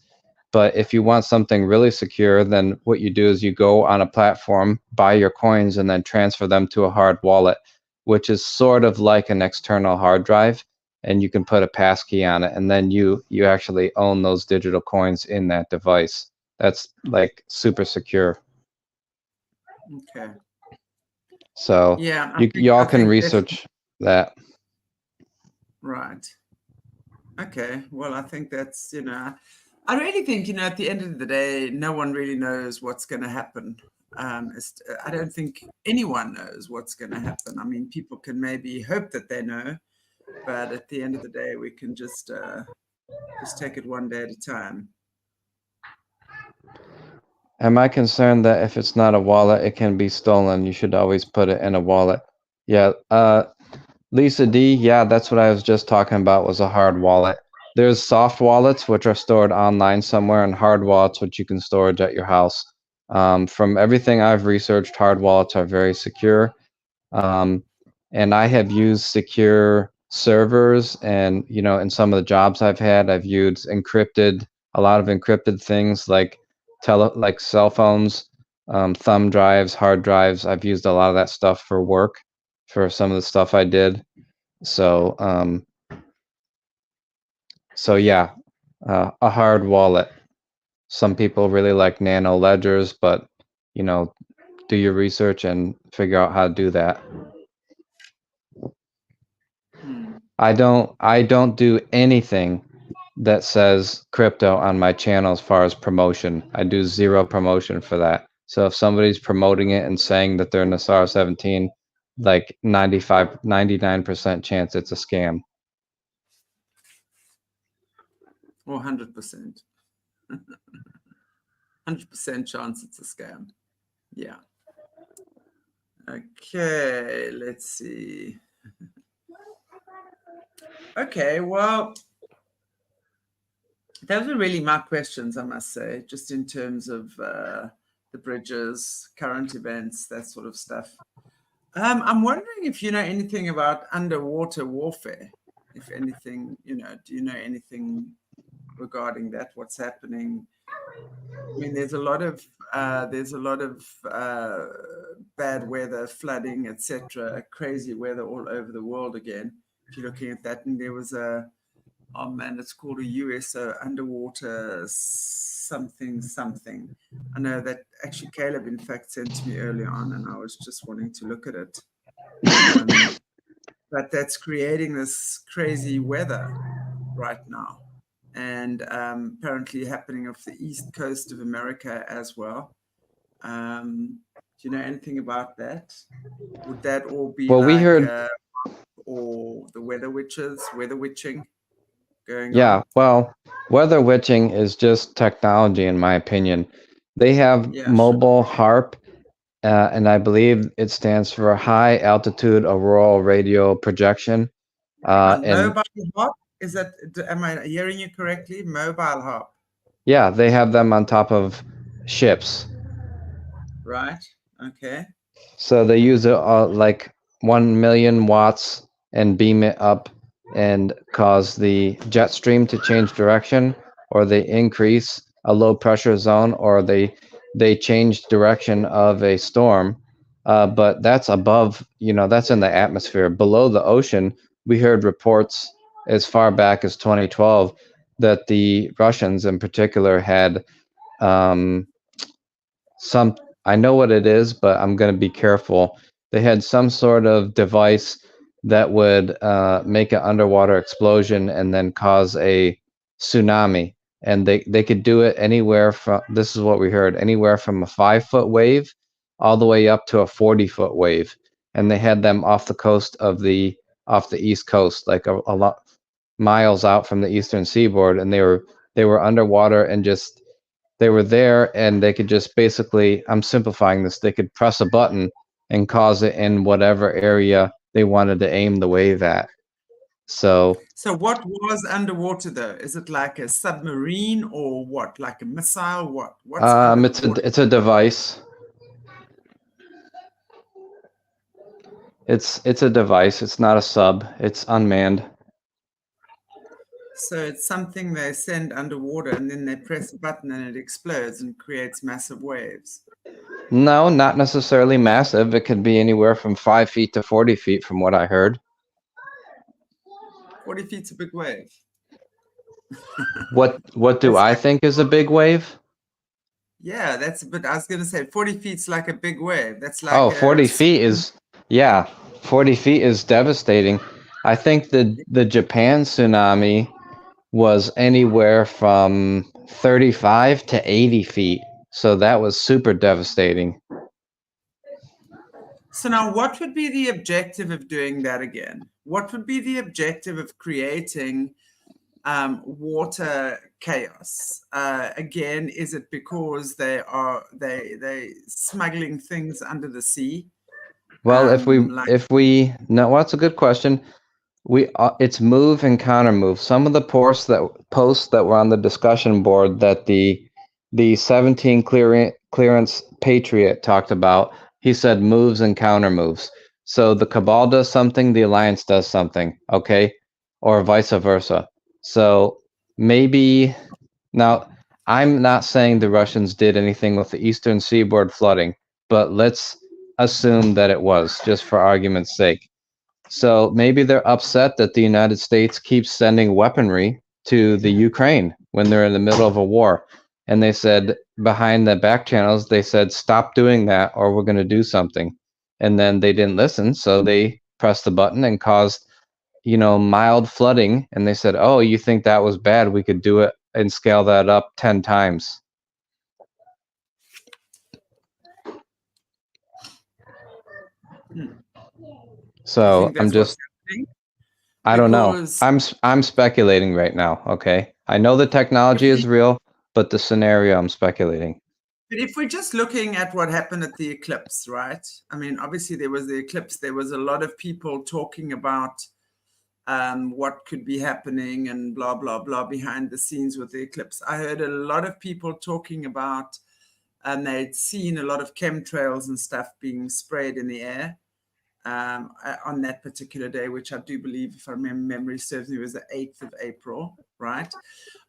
But if you want something really secure, then what you do is you go on a platform, buy your coins, and then transfer them to a hard wallet, which is sort of like an external hard drive, and you can put a passkey on it, and then you actually own those digital coins in that device. That's like super secure. Okay. So Yeah, you I all can think that's research that. right. Okay. Well, I think that's, I really think, at the end of the day, no one really knows what's going to happen. I don't think anyone knows what's going to happen. I mean, people can maybe hope that they know, but at the end of the day, we can just take it one day at a time. Am I concerned that if it's not a wallet, it can be stolen? You should always put it in a wallet. Yeah, Lisa D, yeah, that's what I was just talking about was a hard wallet. There's soft wallets which are stored online somewhere and hard wallets which you can storage at your house. From everything I've researched, hard wallets are very secure. Um, and I have used secure servers and, in some of the jobs I've had, I've used a lot of encrypted things like cell phones, thumb drives, hard drives. I've used a lot of that stuff for work for some of the stuff I did. So, yeah, a hard wallet. Some people really like nano ledgers, but, you know, do your research and figure out how to do that. Hmm. I don't do anything that says crypto on my channel as far as promotion. I do zero promotion for that. So if somebody's promoting it and saying that they're NESARA 17, like 99% chance it's a scam. Or 100%. 100% chance it's a scam. Yeah. Okay, let's see. Okay, well, those are really my questions, I must say, just in terms of the bridges, current events, that sort of stuff. I'm wondering if you know anything about underwater warfare. If anything, do you know anything regarding that? What's happening? I mean, there's a lot of bad weather, flooding, etc., crazy weather all over the world again. If you're looking at that, and there was oh man, it's called a USO underwater something something. I know that actually Caleb, in fact, sent to me earlier on, and I was just wanting to look at it. But that's creating this crazy weather right now, and apparently happening off the east coast of America as well. Do you know anything about that? Would that all be Well, we like, heard, or the weather witching going yeah, on? well, weather witching is just technology, in my opinion. They have Yeah, sure. mobile HARP, and I believe it stands for high altitude auroral radio projection. And Mobile hop? Is that, am I hearing you correctly? Mobile hop, yeah, they have them on top of ships. right? Okay. So they use like 1 million watts and beam it up and cause the jet stream to change direction, or they increase a low pressure zone, or they change direction of a storm. But that's above, that's in the atmosphere. Below the ocean, we heard reports as far back as 2012 that the Russians in particular had um, some, I know what it is, but I'm going to be careful. They had some sort of device that would make an underwater explosion and then cause a tsunami. And they could do it anywhere from, this is what we heard, anywhere from a 5-foot wave all the way up to a 40-foot wave. And they had them off the coast of off the East Coast, like a lot miles out from the eastern seaboard, and they were underwater and just they were there, and they could just basically, I'm simplifying this, they could press a button and cause it in whatever area they wanted to aim the wave at. So what was underwater though? Is it like a submarine or what? Like a missile? What's under the water? it's a device. It's a device. It's not a sub. It's unmanned. So it's something they send underwater and then they press a button and it explodes and creates massive waves. No, not necessarily massive. It could be anywhere from 5 feet to 40 feet from what I heard. 40 feet's a big wave. What do I think is a big wave? Yeah, but I was going to say 40 feet's like a big wave. That's like 40 feet is, yeah, 40 feet is devastating. I think the Japan tsunami was anywhere from 35 to 80 feet. So that was super devastating. So now what would be the objective of doing that again? What would be the objective of creating water chaos? Again, is it because they smuggling things under the sea? Well, if we no, well, that's a good question. It's move and counter move. Some of the posts that were on the discussion board that the 17 clearance Patriot talked about, he said moves and counter moves. So the Cabal does something, the Alliance does something, okay, or vice versa. So maybe now I'm not saying the Russians did anything with the Eastern Seaboard flooding, but let's assume that it was, just for argument's sake. So maybe they're upset that the United States keeps sending weaponry to the Ukraine when they're in the middle of a war. And they said behind the back channels, they said, stop doing that or we're going to do something. And then they didn't listen. So they pressed the button and caused, mild flooding. And they said, oh, you think that was bad? We could do it and scale that up 10 times. So I'm just, I don't know. I'm speculating right now. Okay. I know the technology is real, but the scenario I'm speculating. But if we're just looking at what happened at the eclipse, right? I mean, obviously there was the eclipse. There was a lot of people talking about what could be happening and blah, blah, blah behind the scenes with the eclipse. I heard a lot of people talking about, and they'd seen a lot of chemtrails and stuff being sprayed in the air on that particular day, which I do believe, if I remember memory serves me, was the 8th of April, right?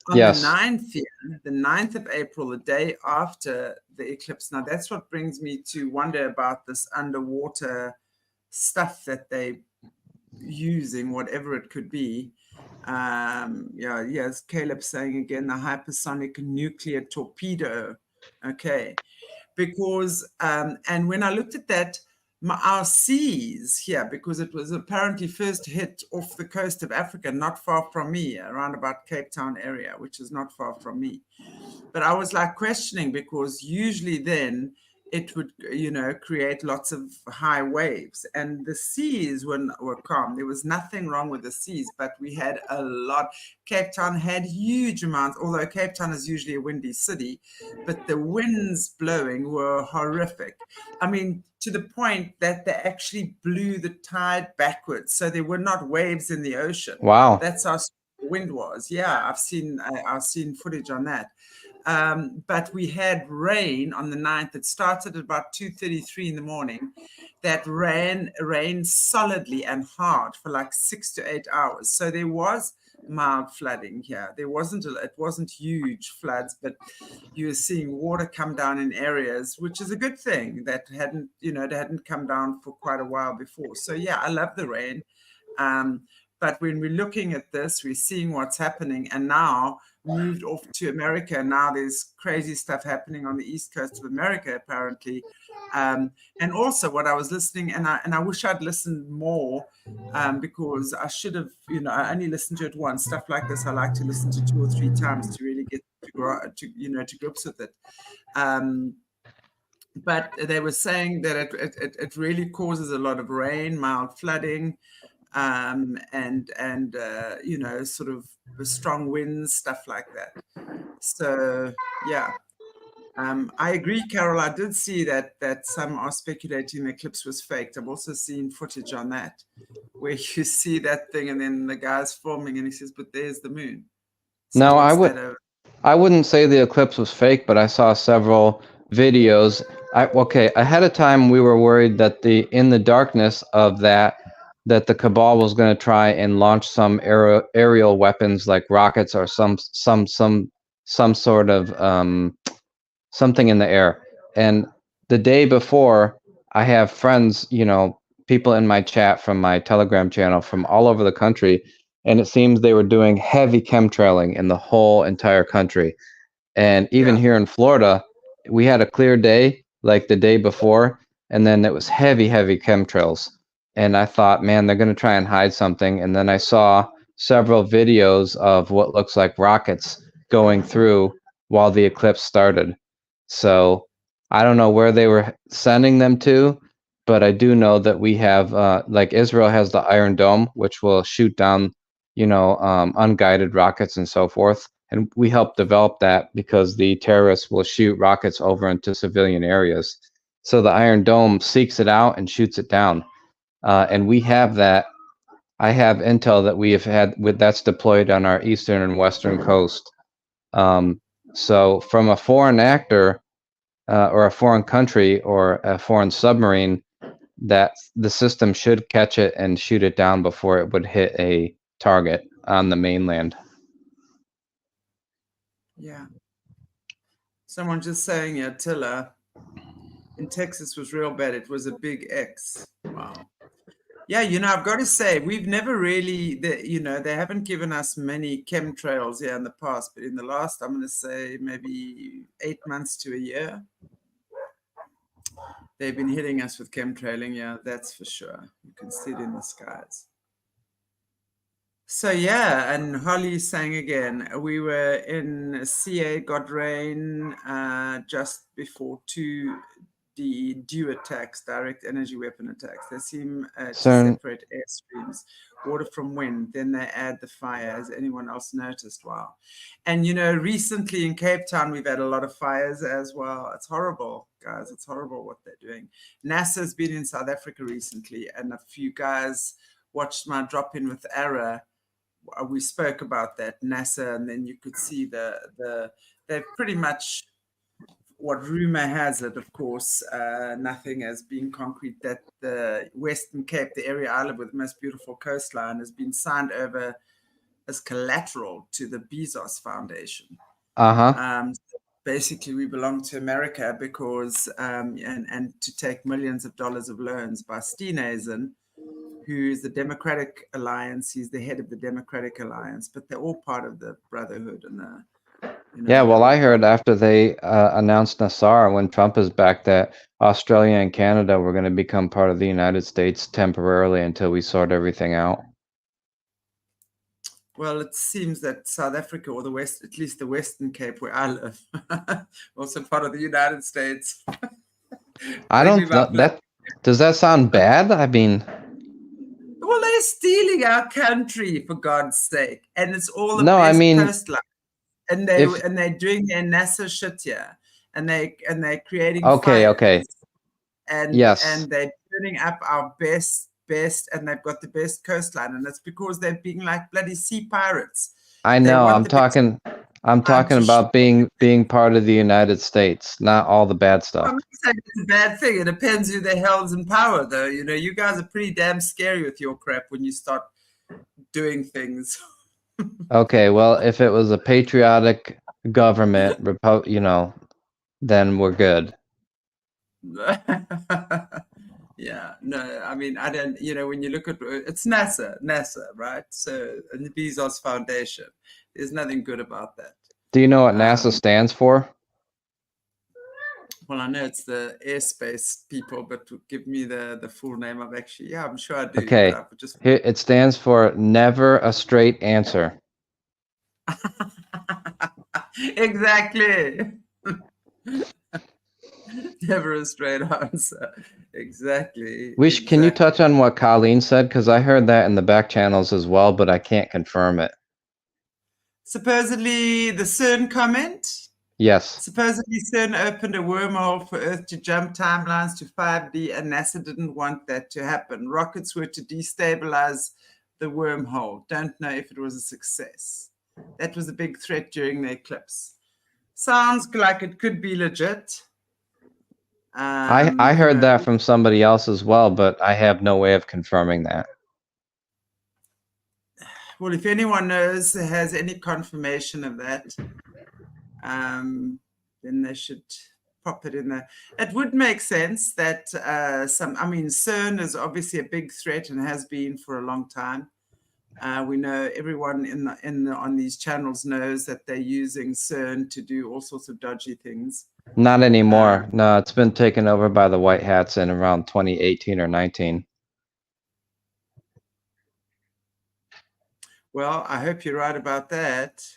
On yes. the 9th of April, the day after the eclipse. Now, that's what brings me to wonder about this underwater stuff that they using, whatever it could be. Yes, Caleb saying again, the hypersonic nuclear torpedo. Okay. Because, and when I looked at that, our seas here, because it was apparently first hit off the coast of Africa, not far from me, around about Cape Town area, which is not far from me. But I was like questioning, because usually then it would, create lots of high waves, and the seas were calm. There was nothing wrong with the seas, but we had a lot. Cape Town had huge amounts, although Cape Town is usually a windy city, but the winds blowing were horrific. I mean, to the point that they actually blew the tide backwards. So there were not waves in the ocean. Wow. That's how strong the wind was. Yeah, I've seen footage on that. But we had rain on the 9th. It started at about 2:33 in the morning. That rained solidly and hard for like 6 to 8 hours. So there was mild flooding here. It wasn't huge floods, but you were seeing water come down in areas, which is a good thing that hadn't come down for quite a while before. So yeah, I love the rain. But when we're looking at this, we're seeing what's happening, and now moved off to America. Now there's crazy stuff happening on the east coast of America, apparently. And also what I was listening, and I wish I'd listened more, because I should have, I only listened to it once. Stuff like this, I like to listen to 2 or 3 times to really get to grips with it. But they were saying that it really causes a lot of rain, mild flooding, and sort of strong winds, stuff like that. So yeah, I agree, Carol. I did see that some are speculating the eclipse was faked. I've also seen footage on that where you see that thing and then the guy's filming and he says, "But there's the moon." So No, I wouldn't say the eclipse was fake, but I saw several videos. Okay, ahead of time we were worried that in the darkness of that the cabal was going to try and launch some aerial weapons like rockets or some sort of something in the air. And the day before, I have friends, people in my chat from my Telegram channel from all over the country, and it seems they were doing heavy chemtrailing in the whole entire country. And even here in Florida, we had a clear day like the day before, and then it was heavy chemtrails. And I thought, man, they're going to try and hide something. And then I saw several videos of what looks like rockets going through while the eclipse started. So I don't know where they were sending them to, but I do know that we have, like Israel has the Iron Dome, which will shoot down, unguided rockets and so forth. And we helped develop that because the terrorists will shoot rockets over into civilian areas. So the Iron Dome seeks it out and shoots it down. And we have that. I have intel that we have had that's deployed on our eastern and western coast. So from a foreign actor or a foreign country or a foreign submarine, that the system should catch it and shoot it down before it would hit a target on the mainland. Yeah. Someone just saying, Attila in Texas was real bad. It was a big X. Wow. Yeah, I've got to say, we've never really, they haven't given us many chemtrails here in the past, but in the last, I'm going to say maybe 8 months to a year, they've been hitting us with chemtrailing. Yeah, that's for sure. You can see it in the skies. So yeah, and Holly's saying again, we were in CA, got rain just before 2 DEW attacks, direct energy weapon attacks. They seem to separate airstreams, water from wind, then they add the fire. Has anyone else noticed? Wow. And recently in Cape Town, we've had a lot of fires as well. It's horrible, guys. It's horrible what they're doing. NASA's been in South Africa recently, and a few guys watched my drop in with Ara. We spoke about that, NASA, and then you could see they've pretty much, what rumor has it, of course, nothing has been concrete, that the Western Cape, the area I live with, the most beautiful coastline, has been signed over as collateral to the Bezos Foundation. Basically, we belong to America because, and to take millions of dollars of loans by Steenhuisen, who's the Democratic Alliance. He's the head of the Democratic Alliance, but they're all part of the Brotherhood and the. Yeah, well, I heard after they announced NESARA, when Trump is back, that Australia and Canada were going to become part of the United States temporarily until we sort everything out. Well, it seems that South Africa, or the West, at least the Western Cape where I live, also part of the United States. I don't know that. Does that sound bad? I mean, well, they're stealing our country, for God's sake, and it's all the best coastline. And they're doing their NASA shit here, and they're creating fires. And and they're turning up our best, and they've got the best coastline, and it's because they're being like bloody sea pirates. I know. I'm talking about being part of the United States, not all the bad stuff. I'm not saying it's a bad thing. It depends who the hell's in power, though. You guys are pretty damn scary with your crap when you start doing things. Okay, well, if it was a patriotic government, then we're good. Yeah, no, I mean, I don't, when you look at, it's NASA, right? So, and the Bezos Foundation. There's nothing good about that. Do you know what NASA stands for? Well, I know it's the airspace people, but give me the full name of actually. Yeah, I'm sure I do. Okay, But I would just... Here, it stands for never a straight answer. Exactly. Never a straight answer. Exactly. Can you touch on what Colleen said? Because I heard that in the back channels as well, but I can't confirm it. Supposedly, the CERN comment. Yes. Supposedly, CERN opened a wormhole for Earth to jump timelines to 5D, and NASA didn't want that to happen. Rockets were to destabilize the wormhole. Don't know if it was a success. That was a big threat during the eclipse. Sounds like it could be legit. I heard that from somebody else as well, but I have no way of confirming that. Well, if anyone knows, has any confirmation of that, then they should pop it in there. It would make sense that CERN is obviously a big threat and has been for a long time. We know everyone on these channels knows that they're using CERN to do all sorts of dodgy things. Not anymore. No, it's been taken over by the white hats in around 2018 or 19. Well, I hope you're right about that.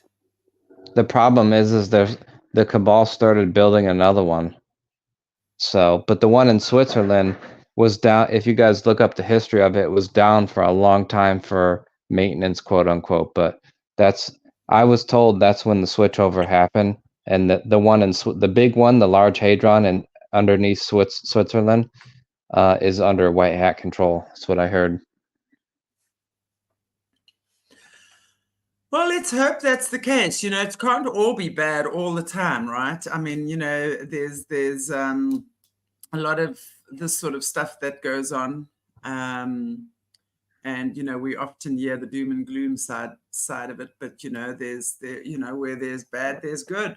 The problem is the cabal started building another one. So, but the one in Switzerland was down. If you guys look up the history of it, it was down for a long time for maintenance, quote unquote. But I was told that's when the switchover happened. And the one the big one, the Large Hadron, and underneath Switzerland, is under white hat control. That's what I heard. Well, let's hope that's the case. You know, it can't all be bad all the time, right? I mean, you know, there's a lot of this sort of stuff that goes on, and you know, we often hear the doom and gloom side of it. But you know, you know, where there's bad, there's good.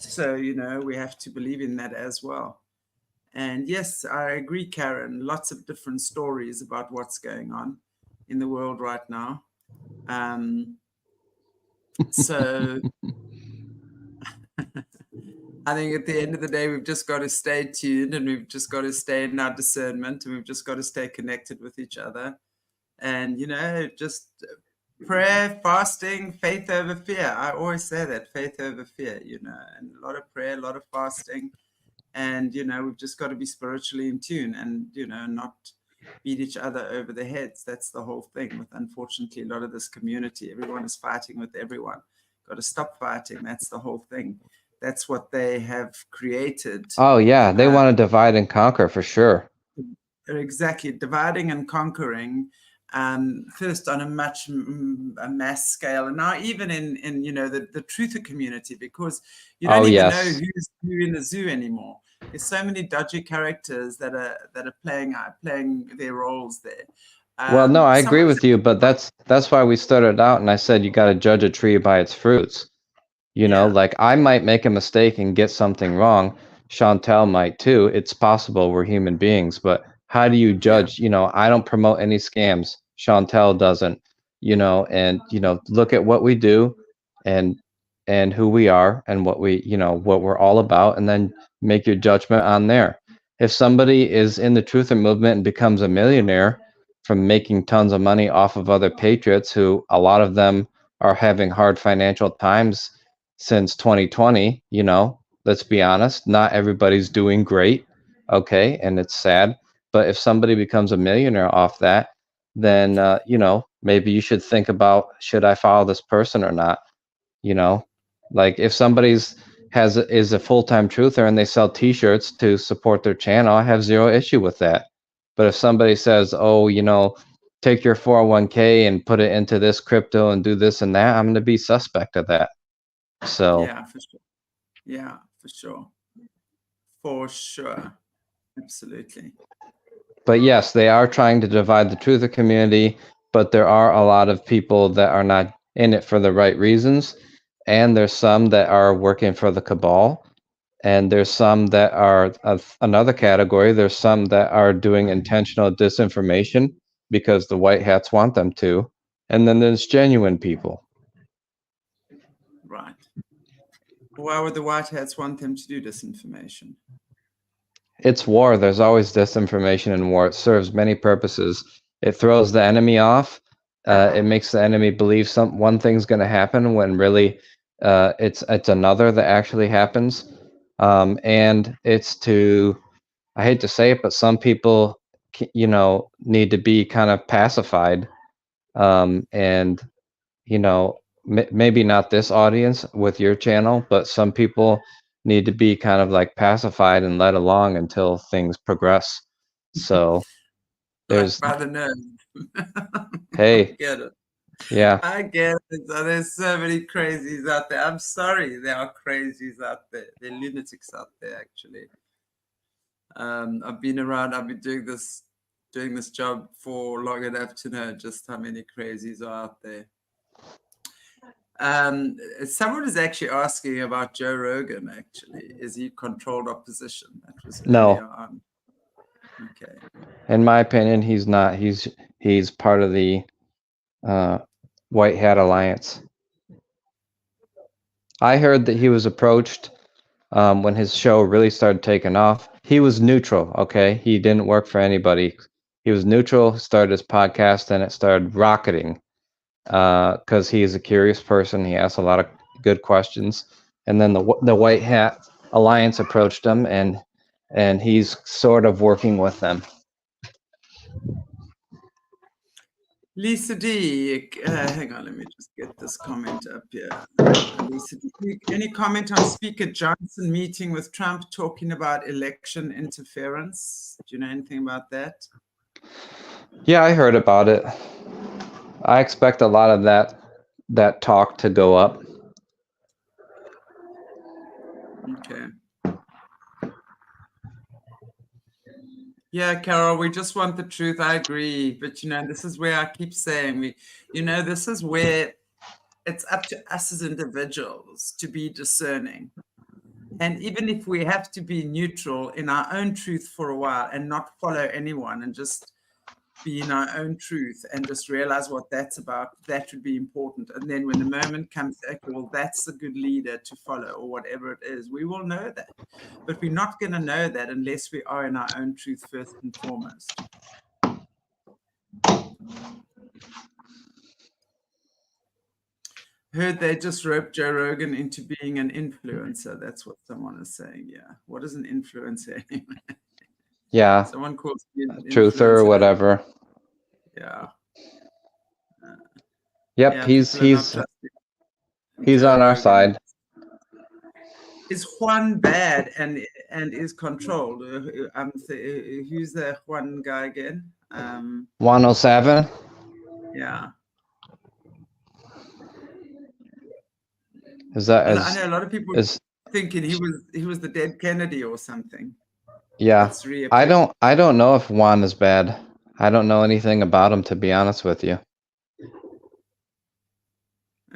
So you know, we have to believe in that as well. And yes, I agree, Karen. Lots of different stories about what's going on in the world right now. So I think at the end of the day, we've just got to stay tuned, and we've just got to stay in our discernment, and we've just got to stay connected with each other. And, you know, just prayer, fasting, faith over fear. I always say that, faith over fear, you know, and a lot of prayer, a lot of fasting. And, you know, we've just got to be spiritually in tune and, you know, not beat each other over the heads. That's the whole thing with, unfortunately, a lot of this community. Everyone is fighting with everyone. Got to stop fighting. That's the whole thing. That's what they have created. Oh, yeah. They want to divide and conquer for sure. Exactly. Dividing and conquering. First on a mass scale, and now even in you know, the truther community, because you don't even know who's who in the zoo anymore. There's so many dodgy characters that are playing their roles there. Well, no, I agree with you, but that's why we started out, and I said you got to judge a tree by its fruits. You know, like I might make a mistake and get something wrong. Chantelle might too. It's possible, we're human beings, but how do you judge? You know, I don't promote any scams. Chantelle doesn't, you know, and, you know, look at what we do and who we are and what we, you know, what we're all about, and then make your judgment on there. If somebody is in the truther movement and becomes a millionaire from making tons of money off of other patriots, who a lot of them are having hard financial times since 2020, you know, let's be honest, not everybody's doing great. Okay. And it's sad. But if somebody becomes a millionaire off that, then, you know, maybe you should think about, should I follow this person or not? You know, like if somebody's is a full-time truther and they sell t-shirts to support their channel, I have zero issue with that. But if somebody says, oh, you know, take your 401k and put it into this crypto and do this and that, I'm going to be suspect of that. So yeah, for sure. Yeah, for sure. For sure. Absolutely. But yes, they are trying to divide the truther community, but there are a lot of people that are not in it for the right reasons. And there's some that are working for the cabal. And there's some that are of another category. There's some that are doing intentional disinformation because the white hats want them to. And then there's genuine people. Why would the white hats want them to do disinformation? It's war. There's always disinformation in war. It serves many purposes. It throws the enemy off. It makes the enemy believe one thing's going to happen when really it's another that actually happens. And it's to, I hate to say it, but some people, you know, need to be kind of pacified. And you know, maybe not this audience with your channel, but some people need to be kind of like pacified and led along until things progress. So Like there's, by the nose. hey, Get it. yeah, I get it. So there's so many crazies out there. I'm sorry, there are crazies out there. There are lunatics out there, actually. I've been around. I've been doing this job for long enough to know just how many crazies are out there. Someone is actually asking about Joe Rogan. Actually, is he controlled opposition? That was earlier no, on. Okay. in my opinion, he's not. He's part of the White Hat Alliance. I heard that he was approached when his show really started taking off. He was neutral, okay? He didn't work for anybody. He was neutral, started his podcast, and it started rocketing because he is a curious person. He asks a lot of good questions. And then the White Hat Alliance approached him, and he's sort of working with them. Lisa D, hang on, let me just get this comment up here. Lisa D, any comment on Speaker Johnson meeting with Trump talking about election interference? Do you know anything about that? Yeah, I heard about it. I expect a lot of that talk to go up. Okay. Yeah, Carol, we just want the truth. I agree. But, you know, this is where I keep saying this is where it's up to us as individuals to be discerning. And even if we have to be neutral in our own truth for a while and not follow anyone and just be in our own truth and just realize what that's about, that would be important. And then when the moment comes, okay, well, that's a good leader to follow or whatever it is, we will know that. But we're not going to know that unless we are in our own truth first and foremost. Heard they just roped Joe Rogan into being an influencer. That's what someone is saying. Yeah. What is an influencer anyway? Yeah. Someone calls me an Truther or whatever. Yeah. Yep, yeah, he's Joe on our Rogan. side. Is Juan bad and is controlled? Who's the Juan guy again? 107. Yeah. Is that I know a lot of people thinking he was the dead Kennedy or something. Yeah. I don't know if Juan is bad. I don't know anything about him, to be honest with you.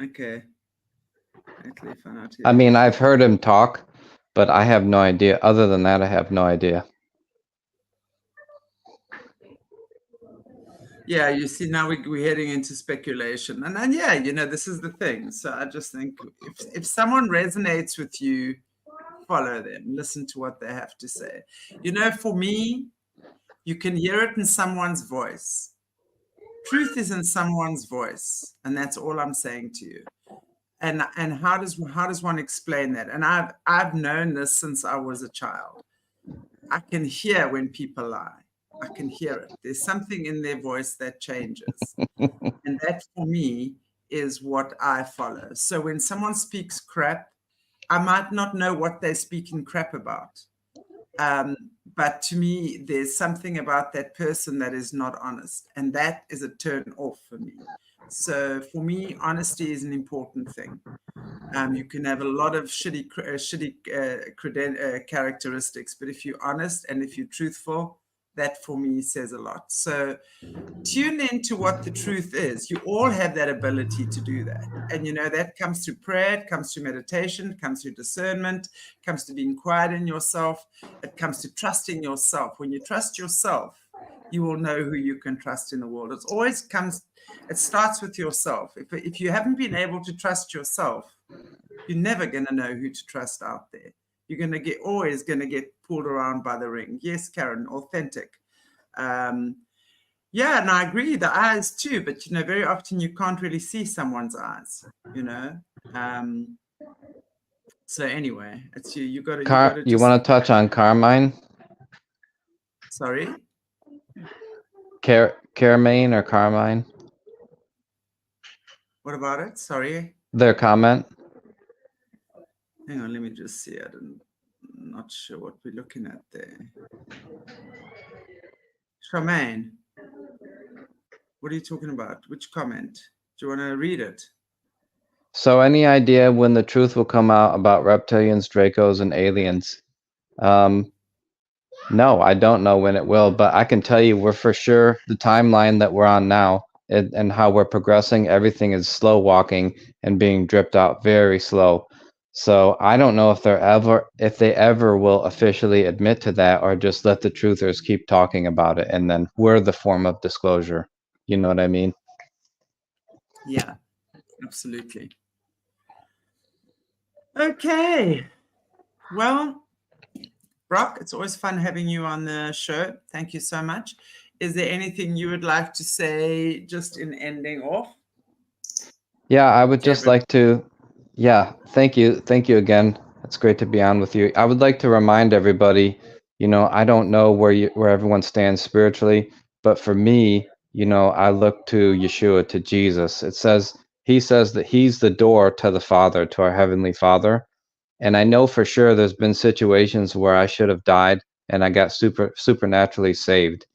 Okay. I mean, I've heard him talk, but I have no idea. Other than that, I have no idea. Yeah, you see, now we're heading into speculation. And then, yeah, you know, this is the thing. So I just think if someone resonates with you, follow them, listen to what they have to say. You know, for me, you can hear it in someone's voice. Truth is in someone's voice, and that's all I'm saying to you. And how does one explain that? And I've known this since I was a child. I can hear when people lie. I can hear it. There's something in their voice that changes. And that for me is what I follow. So when someone speaks crap, I might not know what they're speaking crap about. But to me, there's something about that person that is not honest. And that is a turn off for me. So for me, honesty is an important thing. You can have a lot of shitty characteristics, but if you're honest and if you're truthful, that for me says a lot. So tune into what the truth is. You all have that ability to do that. And, you know, that comes through prayer, it comes through meditation, it comes through discernment, it comes to being quiet in yourself, it comes to trusting yourself. When you trust yourself, you will know who you can trust in the world. It starts with yourself. If you haven't been able to trust yourself, You're never going to know who to trust out there. You're going to get always going to get pulled around by the ring. Yes, Karen, authentic. Yeah, and I agree, the eyes too, but you know, very often you can't really see someone's eyes, you know. So anyway, it's you got to You just, want to touch on Carmine? sorry, Carmine or Carmine? what about it? Sorry, Their comment. hang on, let me just see. Not sure what we're looking at there. Charmaine, what are you talking about? Which comment? Do you want to read it? So any idea when the truth will come out about reptilians, Dracos, and aliens? No, I don't know when it will, but I can tell you we're for sure the timeline that we're on now and how we're progressing, everything is slow walking and being dripped out very slow. So I don't know if they ever will officially admit to that or just let the truthers keep talking about it and then we're the form of disclosure. You know what I mean? Yeah, absolutely. Okay. Well, Brock, it's always fun having you on the show. Thank you so much. Is there anything you would like to say just in ending off? Yeah, I would just like to, yeah, thank you. Thank you again. It's great to be on with you. I would like to remind everybody, you know, I don't know where everyone stands spiritually, but for me, you know, I look to Yeshua, to Jesus. He says that he's the door to the Father, to our Heavenly Father. And I know for sure there's been situations where I should have died and I got supernaturally saved.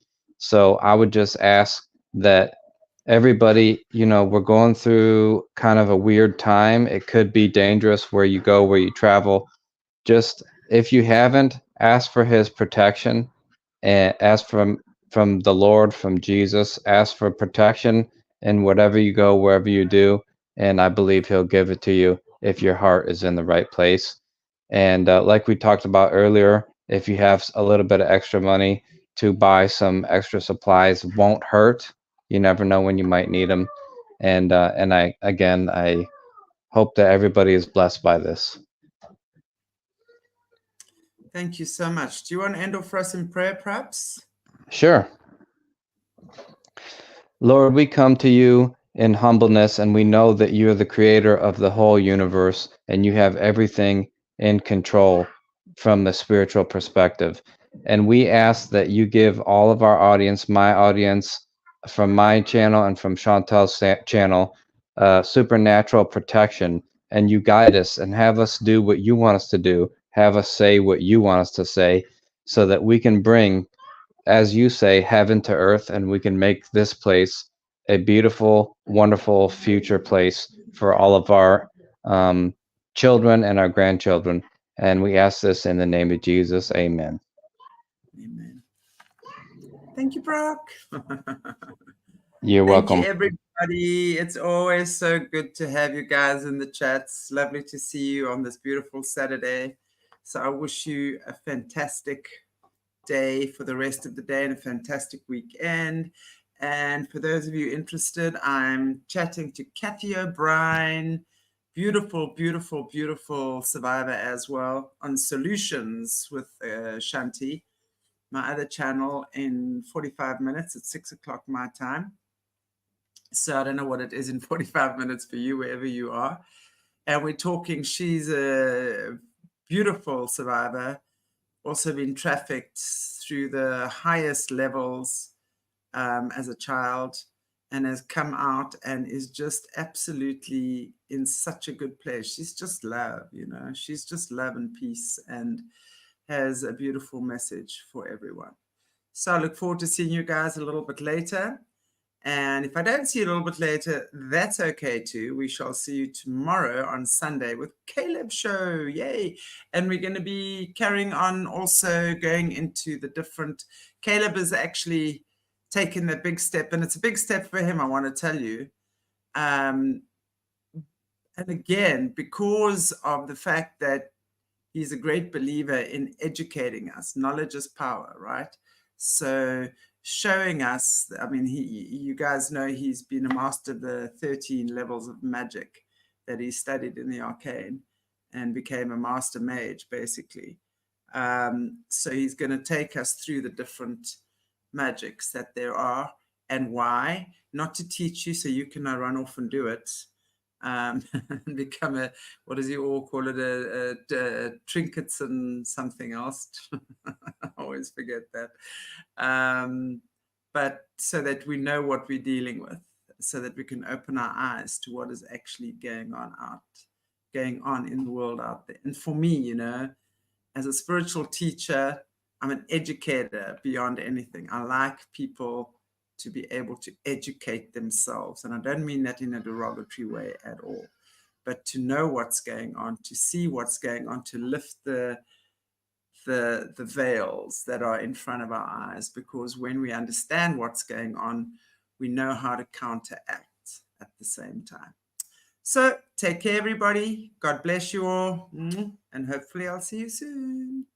So I would just ask that everybody, you know, we're going through kind of a weird time. It could be dangerous where you go, where you travel. Just if you haven't, ask for his protection and ask from the Lord, from Jesus, ask for protection in whatever you go, wherever you do, and I believe he'll give it to you if your heart is in the right place. And like we talked about earlier, if you have a little bit of extra money to buy some extra supplies, won't hurt. You never know when you might need them. And I hope that everybody is blessed by this. Thank you so much. Do you want to end off for us in prayer, perhaps? Sure. Lord, we come to you in humbleness, and we know that you are the creator of the whole universe, and you have everything in control from the spiritual perspective. And we ask that you give all of our audience, my audience, from my channel and from Chantelle's channel, supernatural protection, and you guide us and have us do what you want us to do, have us say what you want us to say, so that we can bring, as you say, heaven to earth, and we can make this place a beautiful, wonderful future place for all of our children and our grandchildren. And we ask this in the name of Jesus. Amen. Amen. Thank you, Brock. You're Thank welcome. you, everybody. It's always so good to have you guys in the chats. Lovely to see you on this beautiful Saturday. So I wish you a fantastic day for the rest of the day and a fantastic weekend. And for those of you interested, I'm chatting to Kathy O'Brien, beautiful, beautiful, beautiful survivor as well, on solutions with Shanti, my other channel, in 45 minutes at 6 o'clock my time. So I don't know what it is in 45 minutes for you, wherever you are. And we're talking, she's a beautiful survivor, also been trafficked through the highest levels as a child, and has come out and is just absolutely in such a good place. She's just love, you know, she's just love and peace, and has a beautiful message for everyone. So I look forward to seeing you guys a little bit later. And if I don't see you a little bit later, that's okay too. We shall see you tomorrow on Sunday with Caleb Show. Yay. And we're going to be carrying on, also going into the different. Caleb has actually taken that big step, and it's a big step for him, I want to tell you. And again, because of the fact that he's a great believer in educating us. Knowledge is power, right? So showing us, I mean, you guys know he's been a master of the 13 levels of magic. that he studied in the arcane and became a master mage, basically. So he's going to take us through the different magics that there are and why, not to teach you so you can now run off and do it, and become a, what does he all call it, a trinkets and something else. I always forget that. But so that we know what we're dealing with, so that we can open our eyes to what is actually going on in the world out there. And for me, you know, as a spiritual teacher, I'm an educator beyond anything. I like people to be able to educate themselves. And I don't mean that in a derogatory way at all, but to know what's going on, to see what's going on, to lift the veils that are in front of our eyes. Because when we understand what's going on, we know how to counteract at the same time. So take care, everybody. God bless you all. And hopefully I'll see you soon.